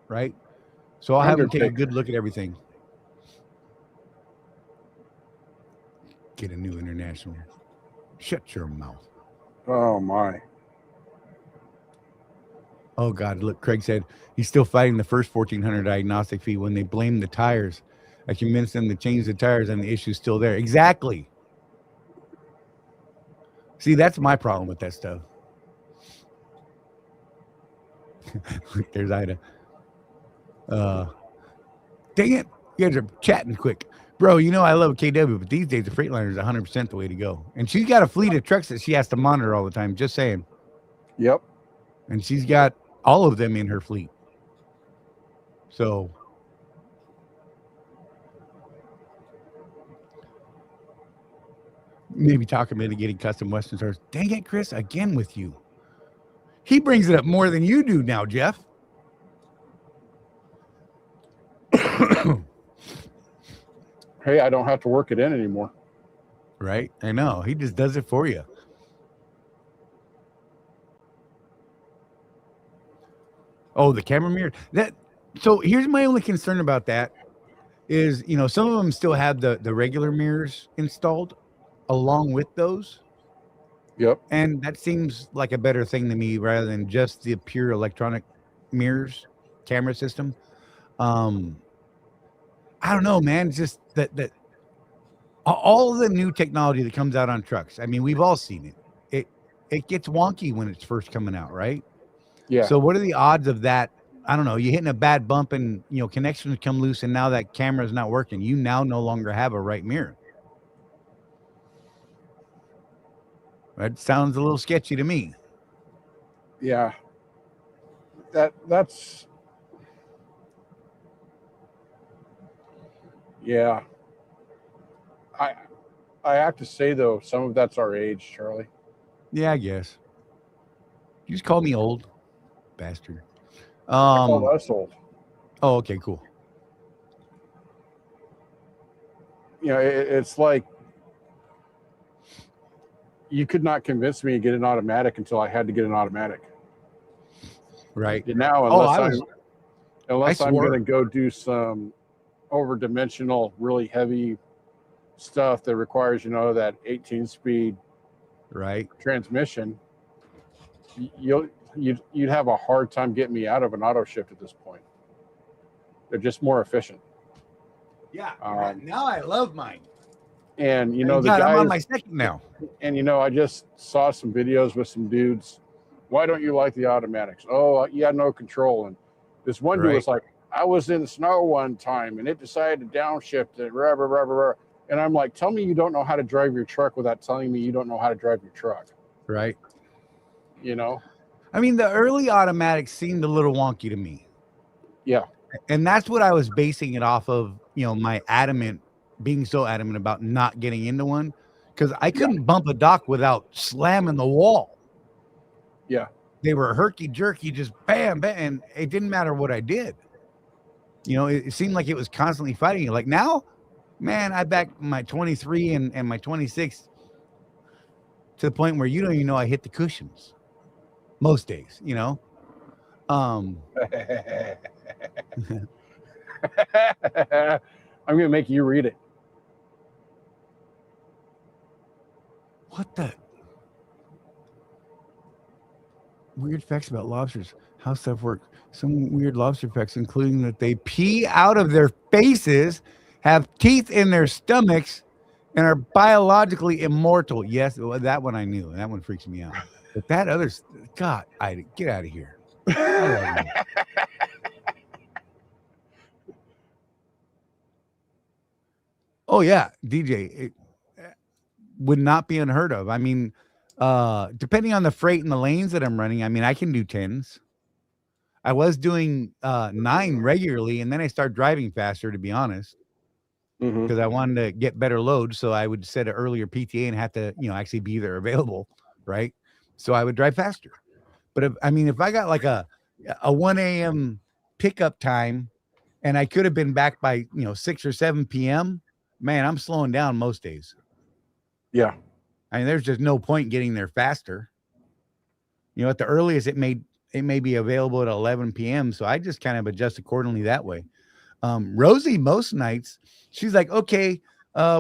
Right? So I'll have them take a good look at everything. Get a new international. Shut your mouth. Oh my. Oh God, look, Craig said he's still fighting the first $1,400 diagnostic fee when they blame the tires. I convinced them to change the tires and the issue's still there. Exactly. See, that's my problem with that stuff. There's Ida. Dang it. You guys are chatting quick. Bro, you know I love KW, but these days the Freightliner is 100% the way to go. And she's got a fleet of trucks that she has to monitor all the time, just saying. Yep. And she's got all of them in her fleet. So maybe talk about getting custom Western Stars. Dang it, Chris, again with you. He brings it up more than you do now, Jeff. Hey, I don't have to work it in anymore. Right? I know. He just does it for you. Oh, the camera mirror. So here's my only concern about that is, some of them still have the regular mirrors installed along with those. Yep. And that seems like a better thing to me rather than just the pure electronic mirrors camera system. I don't know, man. It's just that all the new technology that comes out on trucks. I mean, we've all seen it. It gets wonky when it's first coming out, right? Yeah. So what are the odds of that? I don't know. You're hitting a bad bump and, connections come loose and now that camera is not working. You now no longer have a right mirror. That sounds a little sketchy to me. Yeah. That's yeah. I have to say though, some of that's our age, Charlie. Yeah, I guess. You just call me old, bastard. I call us old. Oh, okay, cool. It's like you could not convince me to get an automatic until I had to get an automatic. Right. Now, unless I'm going to go do some over-dimensional, really heavy stuff that requires, that 18-speed right transmission, you'd have a hard time getting me out of an auto shift at this point. They're just more efficient. Yeah. Now I love mine. And the God, guys, I'm on my second now. And I just saw some videos with some dudes. Why don't you like the automatics? Oh, you had no control. And this one dude was like, I was in the snow one time and it decided to downshift it. Rah, rah, rah, rah. And I'm like, tell me you don't know how to drive your truck without telling me you don't know how to drive your truck. Right. I mean, the early automatics seemed a little wonky to me. Yeah. And that's what I was basing it off of, my being so adamant about not getting into one, because I couldn't bump a dock without slamming the wall. Yeah. They were herky-jerky, just bam, bam, and it didn't matter what I did. It seemed like it was constantly fighting. Like now, man, I back my 23 and my 26 to the point where you don't even know I hit the cushions most days, I'm going to make you read it. What the? Weird facts about lobsters. How stuff works. Some weird lobster facts, including that they pee out of their faces, have teeth in their stomachs, and are biologically immortal. Yes, well, that one I knew. That one freaks me out. But that other, God, get out of here. Oh yeah, DJ, it would not be unheard of. I mean, depending on the freight and the lanes that I'm running, I mean, I can do 10s. I was doing 9 regularly, and then I started driving faster, to be honest, because I wanted to get better load. So I would set an earlier PTA and have to, actually be there available, right? So I would drive faster. But if I got like a 1 a.m. pickup time, and I could have been back by 6 or 7 p.m., man, I'm slowing down most days. Yeah. I mean, there's just no point getting there faster. At the earliest, it may be available at 11 p.m. So I just kind of adjust accordingly that way. Rosie, most nights, she's like, okay,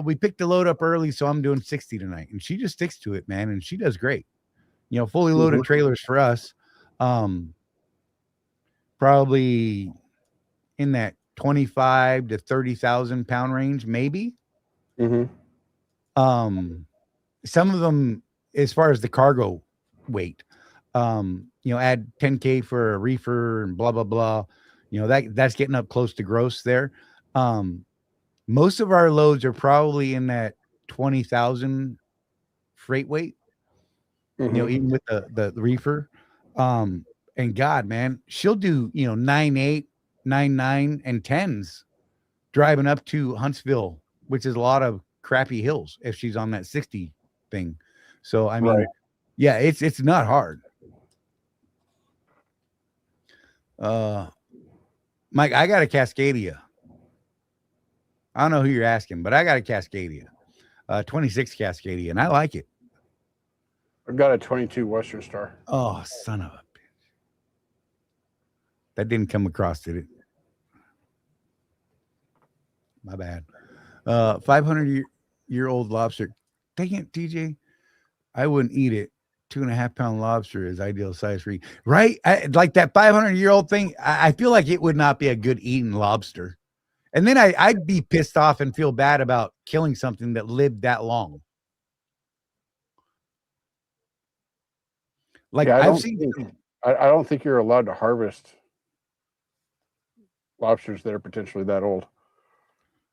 we picked the load up early, so I'm doing 60 tonight. And she just sticks to it, man. And she does great. Fully loaded trailers for us, probably in that 25 to 30,000 pound range, maybe. Some of them, as far as the cargo weight, add 10K for a reefer and blah, blah, blah. That's getting up close to gross there. Most of our loads are probably in that 20,000 freight weight, even with the reefer. And God, man, she'll do, 9.8, 9.9 and 10s driving up to Huntsville, which is a lot of crappy hills if she's on that 60 thing. So, I mean, yeah, it's not hard. Mike, I got a Cascadia. I don't know who you're asking, but I got a Cascadia, 26 Cascadia, and I like it. I've got a 22 Western Star. Oh, son of a bitch. That didn't come across, did it? My bad. 500-year-old lobster. Dang it, DJ. I wouldn't eat it. 2.5-pound lobster is ideal size for eat. Right? Like that 500-year-old thing. I feel like it would not be a good eating lobster. And then I'd be pissed off and feel bad about killing something that lived that long. Like, yeah, I don't think you're allowed to harvest lobsters that are potentially that old.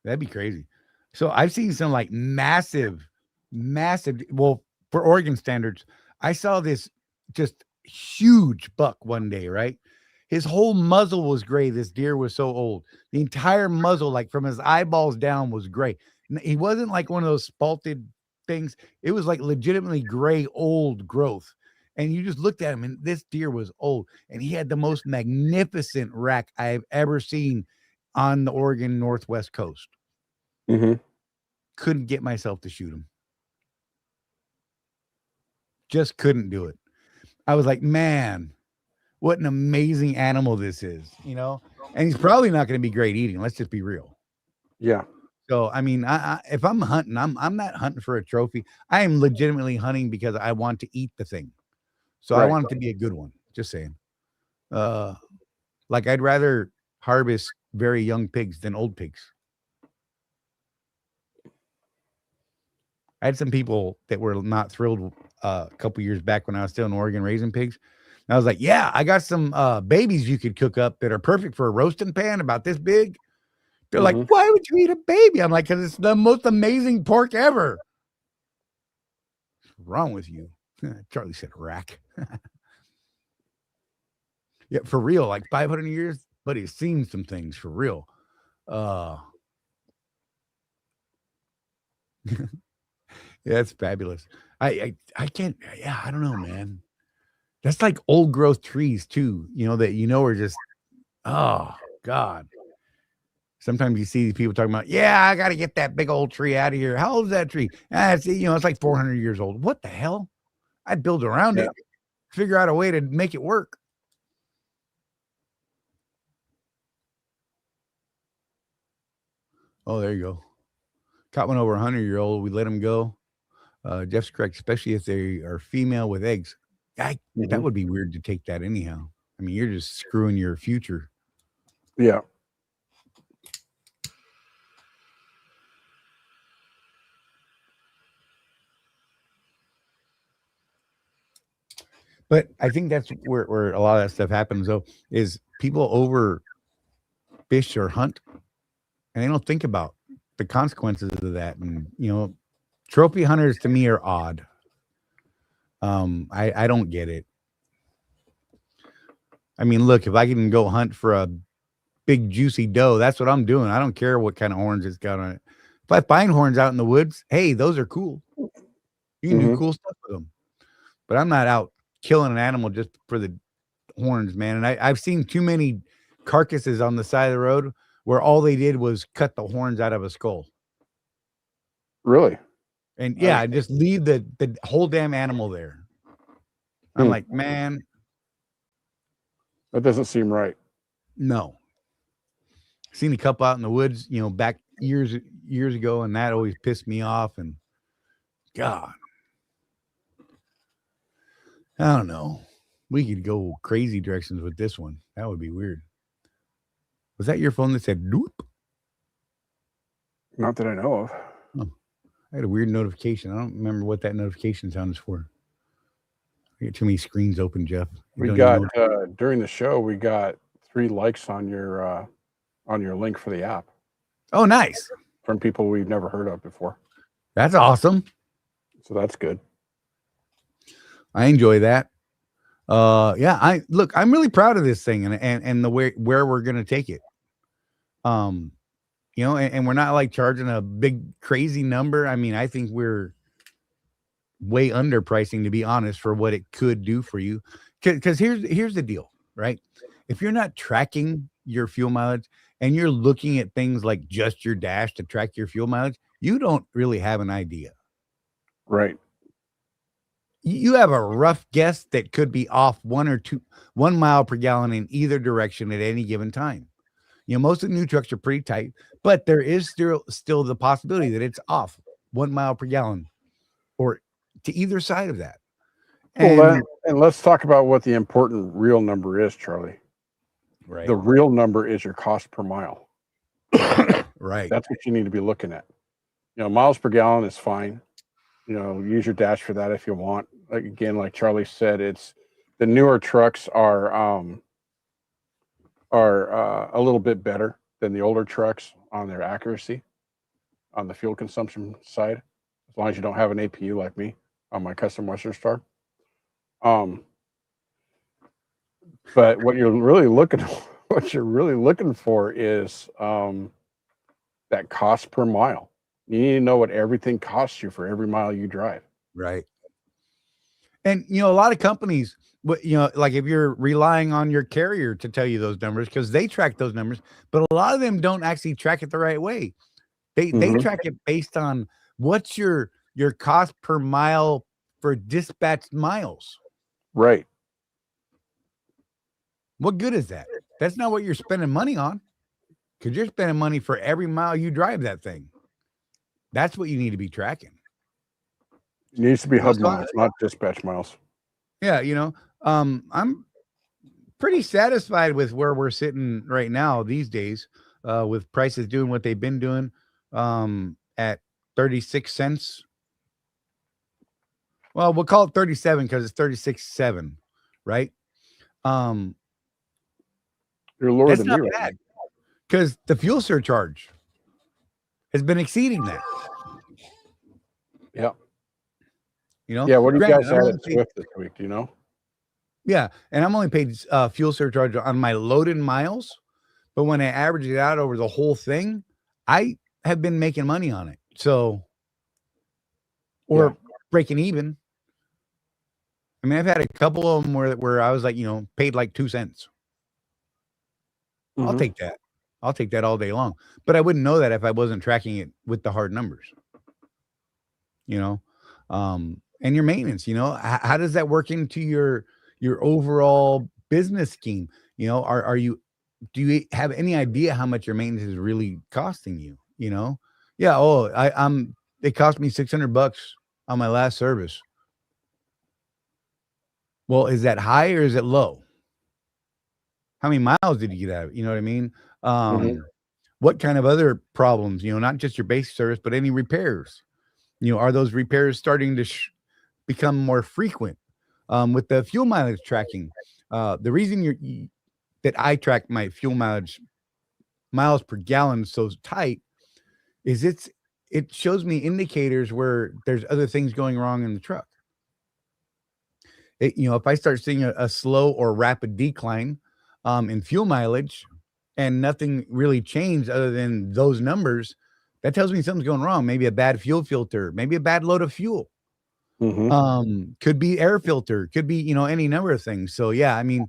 That'd be crazy. So I've seen some like massive, well, for Oregon standards, I saw this just huge buck one day, right? His whole muzzle was gray. This deer was so old. The entire muzzle, like from his eyeballs down, was gray. He wasn't like one of those spalted things. It was like legitimately gray, old growth. And you just looked at him, and this deer was old. And he had the most magnificent rack I've ever seen on the Oregon Northwest coast. Couldn't get myself to shoot him. Just couldn't do it. I was like, man, what an amazing animal this is, and he's probably not going to be great eating. Let's just be real. Yeah. So, I mean, if I'm hunting, I'm not hunting for a trophy. I am legitimately hunting because I want to eat the thing. So I want it to be a good one. Just saying. Like I'd rather harvest very young pigs than old pigs. I had some people that were not thrilled a couple years back when I was still in Oregon raising pigs. And I was like, yeah, I got some babies you could cook up that are perfect for a roasting pan about this big. They're like, why would you eat a baby? I'm like, because it's the most amazing pork ever. What's wrong with you? Charlie said rack. Yeah, for real, like 500 years, but he's seen some things for real. Yeah, it's fabulous. I can't, yeah, I don't know, man. That's like old growth trees too, that are just, oh God. Sometimes you see people talking about, yeah, I got to get that big old tree out of here. How old is that tree? It's like 400 years old. What the hell? I'd build around it, figure out a way to make it work. Oh, there you go. Caught one over 100-year-old. We let them go. Jeff's correct, especially if they are female with eggs. That would be weird to take that anyhow. I mean, you're just screwing your future. But I think that's where a lot of that stuff happens, though, is people over fish or hunt, and they don't think about the consequences of that. And trophy hunters to me are odd. I don't get it. I mean, look, if I can go hunt for a big juicy doe, that's what I'm doing. I don't care what kind of horns it's got on it. If I find horns out in the woods, hey, those are cool. You can do cool stuff with them. But I'm not out killing an animal just for the horns, man. And I've seen too many carcasses on the side of the road where all they did was cut the horns out of a skull. Really? And yeah, just leave the whole damn animal there. I'm like, man, that doesn't seem right. No. Seen a couple out in the woods, back years ago, and that always pissed me off. And God, I don't know. We could go crazy directions with this one. That would be weird. Was that your phone that said doop? Not that I know of. Oh, I had a weird notification. I don't remember what that notification sound is for. I get too many screens open, Jeff. We got during the show, we got 3 likes on your link for the app. Oh, nice. From people we've never heard of before. That's awesome. So that's good. I enjoy that. Yeah, I'm really proud of this thing and the way where we're gonna take it. And we're not like charging a big crazy number. I mean, I think we're way underpricing, to be honest, for what it could do for you. Because here's the deal, right? If you're not tracking your fuel mileage and you're looking at things like just your dash to track your fuel mileage, you don't really have an idea. Right. You have a rough guess that could be off 1 mile per gallon in either direction at any given time. Most of the new trucks are pretty tight, but there is still the possibility that it's off 1 mile per gallon or to either side of that. And let's talk about what the important real number is, Charlie. Right. The real number is your cost per mile. Right. That's what you need to be looking at. Miles per gallon is fine. Use your dash for that if you want. Like Charlie said, it's the newer trucks are a little bit better than the older trucks on their accuracy on the fuel consumption side, as long as you don't have an APU like me on my custom Western Star. But what you're really looking for is that cost per mile. You need to know what everything costs you for every mile you drive. Right. And, a lot of companies, like if you're relying on your carrier to tell you those numbers, because they track those numbers, but a lot of them don't actually track it the right way. They track it based on what's your cost per mile for dispatched miles. Right. What good is that? That's not what you're spending money on, because you're spending money for every mile you drive that thing. That's what you need to be tracking. It needs to be hub miles, not dispatch miles. Yeah, I'm pretty satisfied with where we're sitting right now these days, with prices doing what they've been doing, at 36 cents. Well, we'll call it 37 because it's 36.7, right? You're lower that's than not me right bad, because the fuel surcharge has been exceeding that. Yeah. Yeah, what do you guys have at Swift this week? Do you know? Yeah, and I'm only paid fuel surcharge on my loaded miles, but when I average it out over the whole thing, I have been making money on it. So, or breaking even. I mean, I've had a couple of them where I was like, paid like 2 cents. I'll take that. I'll take that all day long. But I wouldn't know that if I wasn't tracking it with the hard numbers. And your maintenance, how does that work into your overall business scheme? Do you have any idea how much your maintenance is really costing you? It cost me $600 on my last service. Well, is that high or is it low? How many miles did you get out of it? You know what I mean? What kind of other problems, not just your basic service, but any repairs? Are those repairs starting to become more frequent? With the fuel mileage tracking, the reason that I track my fuel miles per gallon so tight is it shows me indicators where there's other things going wrong in the truck. If I start seeing a slow or rapid decline in fuel mileage and nothing really changed other than those numbers, that tells me something's going wrong. Maybe a bad fuel filter, maybe a bad load of fuel. Could be air filter, could be, any number of things. So yeah, I mean,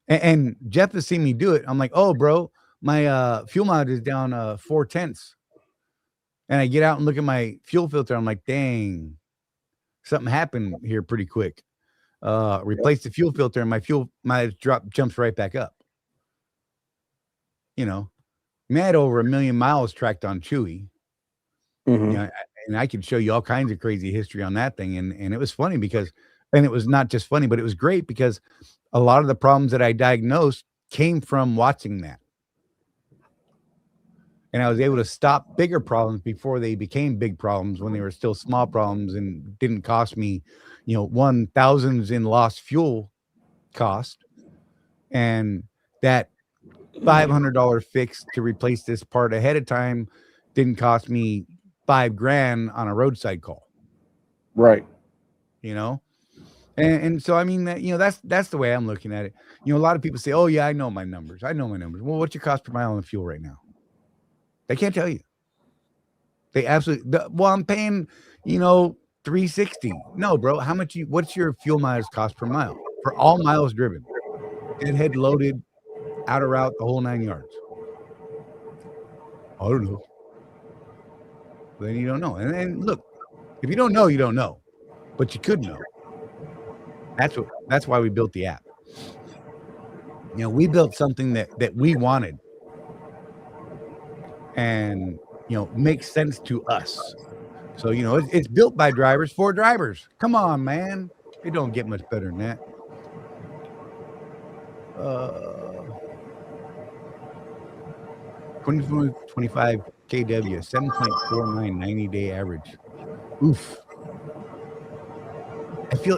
and Jeff has seen me do it. I'm like, oh, bro, my fuel mileage is down 0.4. And I get out and look at my fuel filter. I'm like, dang, something happened here pretty quick. Replace the fuel filter and my fuel mileage jumps right back up. I had over 1 million miles tracked on Chewy. And I could show you all kinds of crazy history on that thing. And it was funny and it was not just funny, but it was great because a lot of the problems that I diagnosed came from watching that. And I was able to stop bigger problems before they became big problems, when they were still small problems and didn't cost me, thousands in lost fuel cost. And that $500 fix to replace this part ahead of time didn't cost me $5,000 on a roadside call. Right. And so, I mean, that's the way I'm looking at it. A lot of people say, oh yeah, I know my numbers. Well, what's your cost per mile on fuel right now? They can't tell you. They absolutely, well, I'm paying, $3.60. No, bro. What's your fuel mileage cost per mile for all miles driven? Deadhead loaded, out of route, the whole 9 yards. I don't know. Then you don't know. And look, if you don't know, you don't know. But you could know. That's why we built the app. We built something that we wanted. And makes sense to us. So it's built by drivers for drivers. Come on, man. It don't get much better than that. 25 kW, 7.49 90-day average. Oof.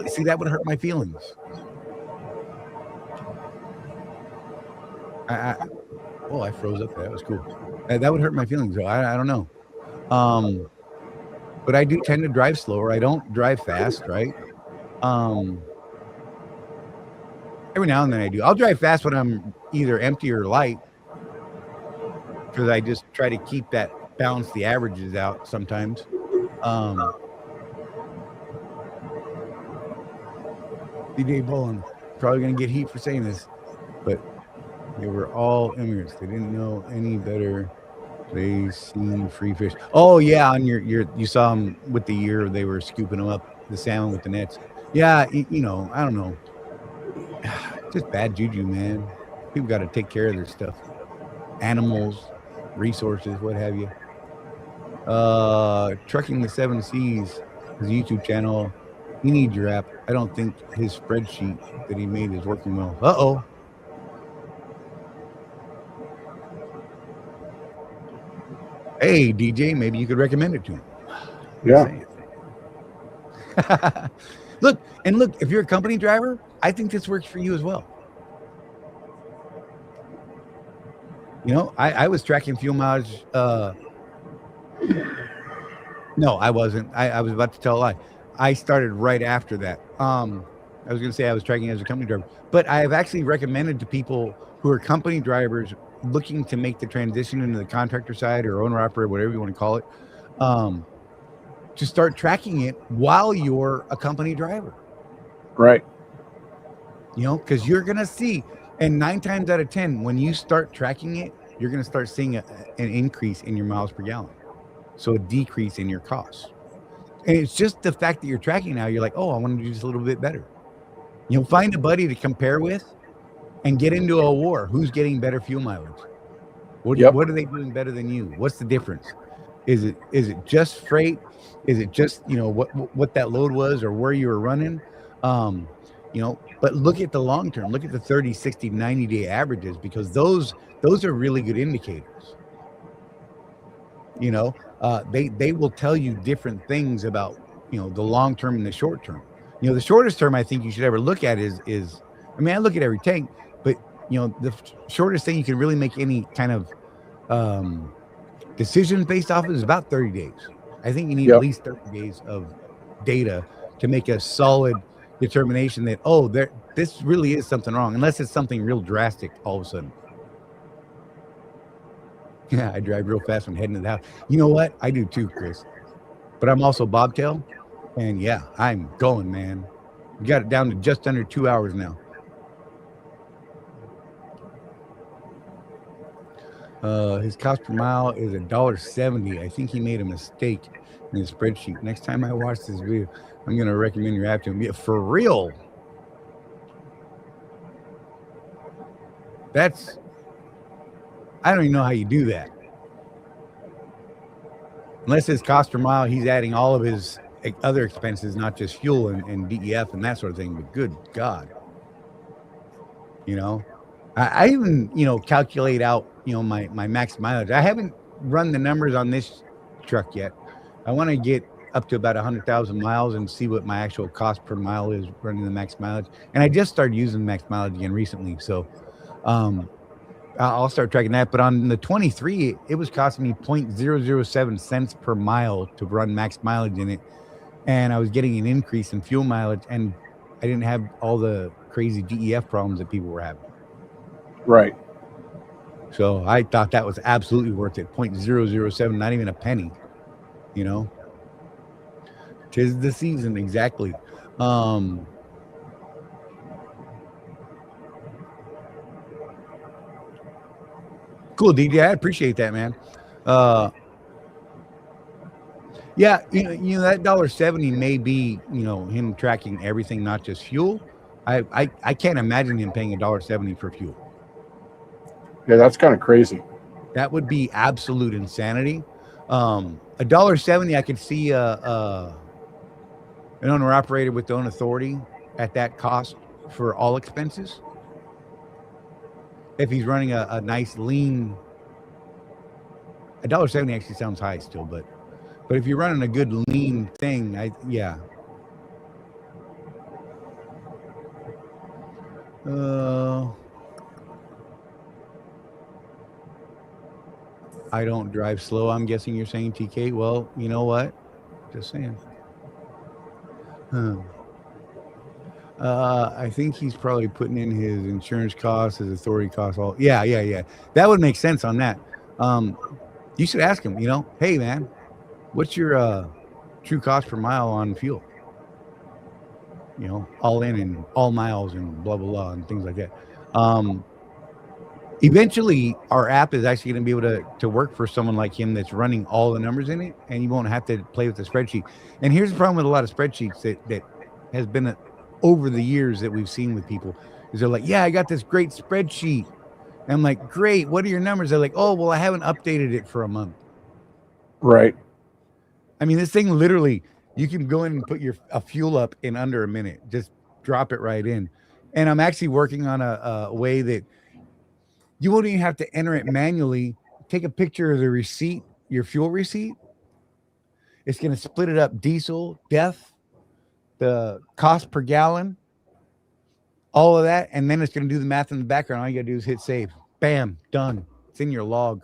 See, that would hurt my feelings. I froze up there. That was cool. That would hurt my feelings, though. I don't know. But I do tend to drive slower. I don't drive fast, right? Every now and then I do. I'll drive fast when I'm either empty or light, because I just try to keep that balance the averages out sometimes. DJ Bolin, probably going to get heat for saying this, but they were all immigrants. They didn't know any better. They seen free fish. Oh yeah, on you saw them with the year they were scooping them up, the salmon with the nets. Yeah, I don't know. Just bad juju, man. People got to take care of their stuff. Animals, resources, what have you. Trucking the Seven Seas, his YouTube channel. He needs your app. I don't think his spreadsheet that he made is working well. Uh-oh. Hey, DJ, maybe you could recommend it to him. Yeah. Look, if you're a company driver, I think this works for you as well. I was tracking fuel mileage. No, I wasn't. I was about to tell a lie. I started right after that. I was going to say I was tracking as a company driver, but I have actually recommended to people who are company drivers looking to make the transition into the contractor side or owner operator, whatever you want to call it, to start tracking it while you're a company driver. Right. Because you're going to see, and 9 times out of 10, when you start tracking it, you're going to start seeing an increase in your miles per gallon. So a decrease in your costs. And it's just the fact that you're tracking now, you're like, oh, I want to do just a little bit better. Find a buddy to compare with and get into a war. Who's getting better fuel mileage? What are they doing better than you? What's the difference? Is it just freight? Is it just, what that load was or where you were running? But look at the long term. Look at the 30, 60, 90-day averages, because those are really good indicators. They will tell you different things about, the long term and the short term. The shortest term I think you should ever look at is I mean, I look at every tank, but the shortest thing you can really make any kind of decision based off of is about 30 days. I think you need at least 30 days of data to make a solid determination that, this really is something wrong, unless it's something real drastic all of a sudden. Yeah, I drive real fast when heading to the house. You know what? I do too, Chris. But I'm also bobtail, and yeah, I'm going, man. We got it down to just under 2 hours now. His cost per mile is $1.70. I think he made a mistake in his spreadsheet. Next time I watch this video, I'm going to recommend your app to him. Yeah, for real. I don't even know how you do that. Unless his cost per mile, he's adding all of his other expenses, not just fuel and DEF and that sort of thing. But good God. I even, calculate out, my max mileage. I haven't run the numbers on this truck yet. I want to get up to about 100,000 miles and see what my actual cost per mile is running the max mileage. And I just started using max mileage again recently. So I'll start tracking that. But on the 23, it was costing me 0.007 cents per mile to run max mileage in it. And I was getting an increase in fuel mileage, and I didn't have all the crazy DEF problems that people were having. Right. So I thought that was absolutely worth it. 0.007, not even a penny. 'Tis the season, exactly. Cool, DJ. I appreciate that, man. Yeah, that $1.70 may be, him tracking everything, not just fuel. I can't imagine him paying $1.70 for fuel. Yeah, that's kind of crazy. That would be absolute insanity. $1.70, I could see an owner operator with their own authority at that cost for all expenses. If he's running a nice lean, $1.70 actually sounds high still, but if you're running a good lean thing, yeah. I don't drive slow. I'm guessing you're saying, TK. Well, you know what? Just saying. I think he's probably putting in his insurance costs, his authority costs. All yeah. That would make sense on that. You should ask him. Hey man, what's your true cost per mile on fuel? All in and all miles and blah blah blah and things like that. Eventually, our app is actually going to be able to work for someone like him that's running all the numbers in it, and you won't have to play with the spreadsheet. And here's the problem with a lot of spreadsheets that has been over the years that we've seen with people is they're like, yeah, I got this great spreadsheet. And I'm like, great. What are your numbers? They're like, oh, well, I haven't updated it for a month. Right. I mean, this thing literally, you can go in and put a fuel up in under a minute. Just drop it right in. And I'm actually working on a way that you won't even have to enter it manually. Take a picture of the receipt, your fuel receipt. It's going to split it up, diesel, DEF, the cost per gallon, all of that. And then it's going to do the math in the background. All you got to do is hit save. Bam, done. It's in your log.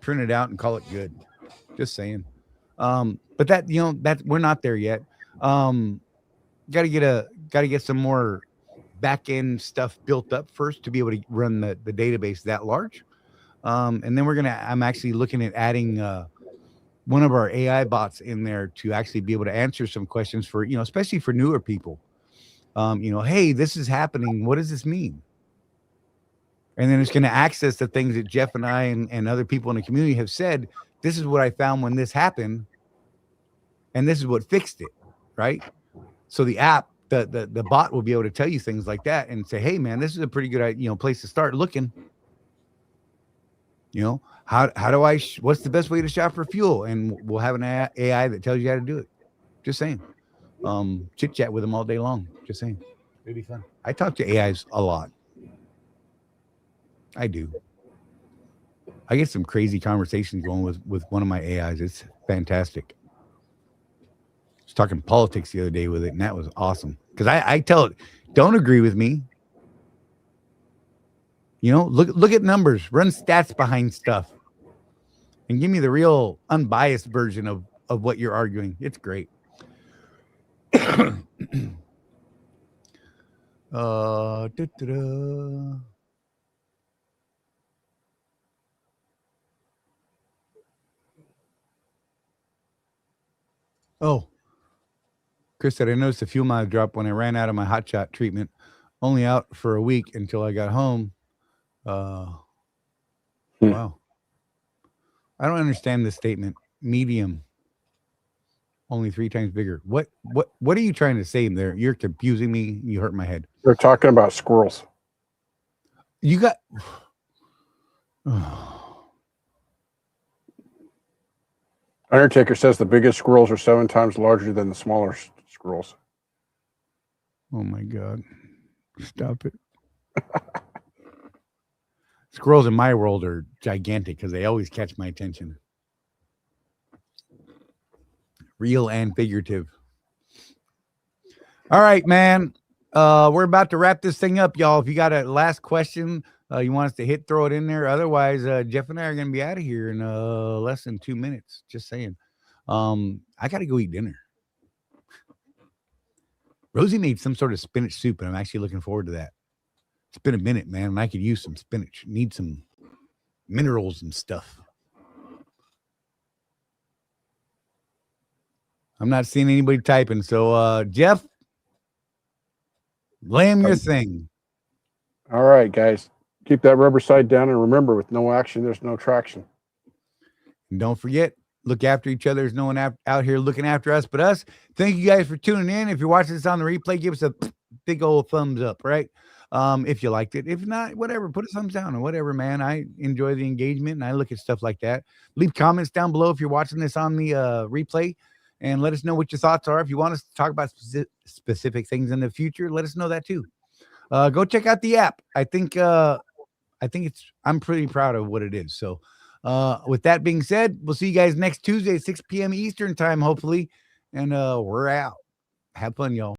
Print it out and call it good. Just saying. But that we're not there yet. Got to get some more back end stuff built up first to be able to run the database that large. And then I'm actually looking at adding one of our AI bots in there to actually be able to answer some questions for, especially for newer people. Hey, this is happening. What does this mean? And then it's going to access the things that Jeff and I and other people in the community have said. This is what I found when this happened. And this is what fixed it. Right. So the app, the bot will be able to tell you things like that and say, hey man, this is a pretty good, place to start looking. How do what's the best way to shop for fuel? And we'll have an AI that tells you how to do it. Just saying. Chit chat with them all day long. Just saying. It'd be fun. I talk to AIs a lot. I do. I get some crazy conversations going with one of my AIs. It's fantastic. was talking politics the other day with it, and that was awesome. Because I tell it, don't agree with me. You know, look at numbers, run stats behind stuff, and give me the real unbiased version of what you're arguing. It's great. Oh, Chris said, I noticed the fuel mileage drop when I ran out of my hot shot treatment, only out for a week until I got home. Wow. I don't understand this statement. Medium, only 3 times bigger. What are you trying to say there? You're confusing me. You hurt my head. They're talking about squirrels. You got... Undertaker says the biggest squirrels are 7 times larger than the smaller squirrels. Oh my God. Stop it. Squirrels in my world are gigantic because they always catch my attention. Real and figurative. All right, man. We're about to wrap this thing up, y'all. If you got a last question you want us to throw it in there. Otherwise, Jeff and I are going to be out of here in less than 2 minutes. Just saying. I got to go eat dinner. Rosie made some sort of spinach soup, and I'm actually looking forward to that. It's been a minute, man, and I could use some spinach. Need some minerals and stuff. I'm not seeing anybody typing. So, Jeff, blame your thing. All right, guys. Keep that rubber side down, and remember, with no action, there's no traction. And don't forget, look after each other. There's no one out here looking after us but us. Thank you guys for tuning in. If you're watching this on the replay, give us a big old thumbs up, right? If you liked it. If not, whatever, put a thumbs down or whatever, man. I enjoy the engagement, and I look at stuff like that. Leave comments down below if you're watching this on the replay, and let us know what your thoughts are. If you want us to talk about specific things in the future, let us know that too. Go check out the app. I think I'm pretty proud of what it is. So with that being said, we'll see you guys next Tuesday at 6 p.m. Eastern time, hopefully. And we're out. Have fun, y'all.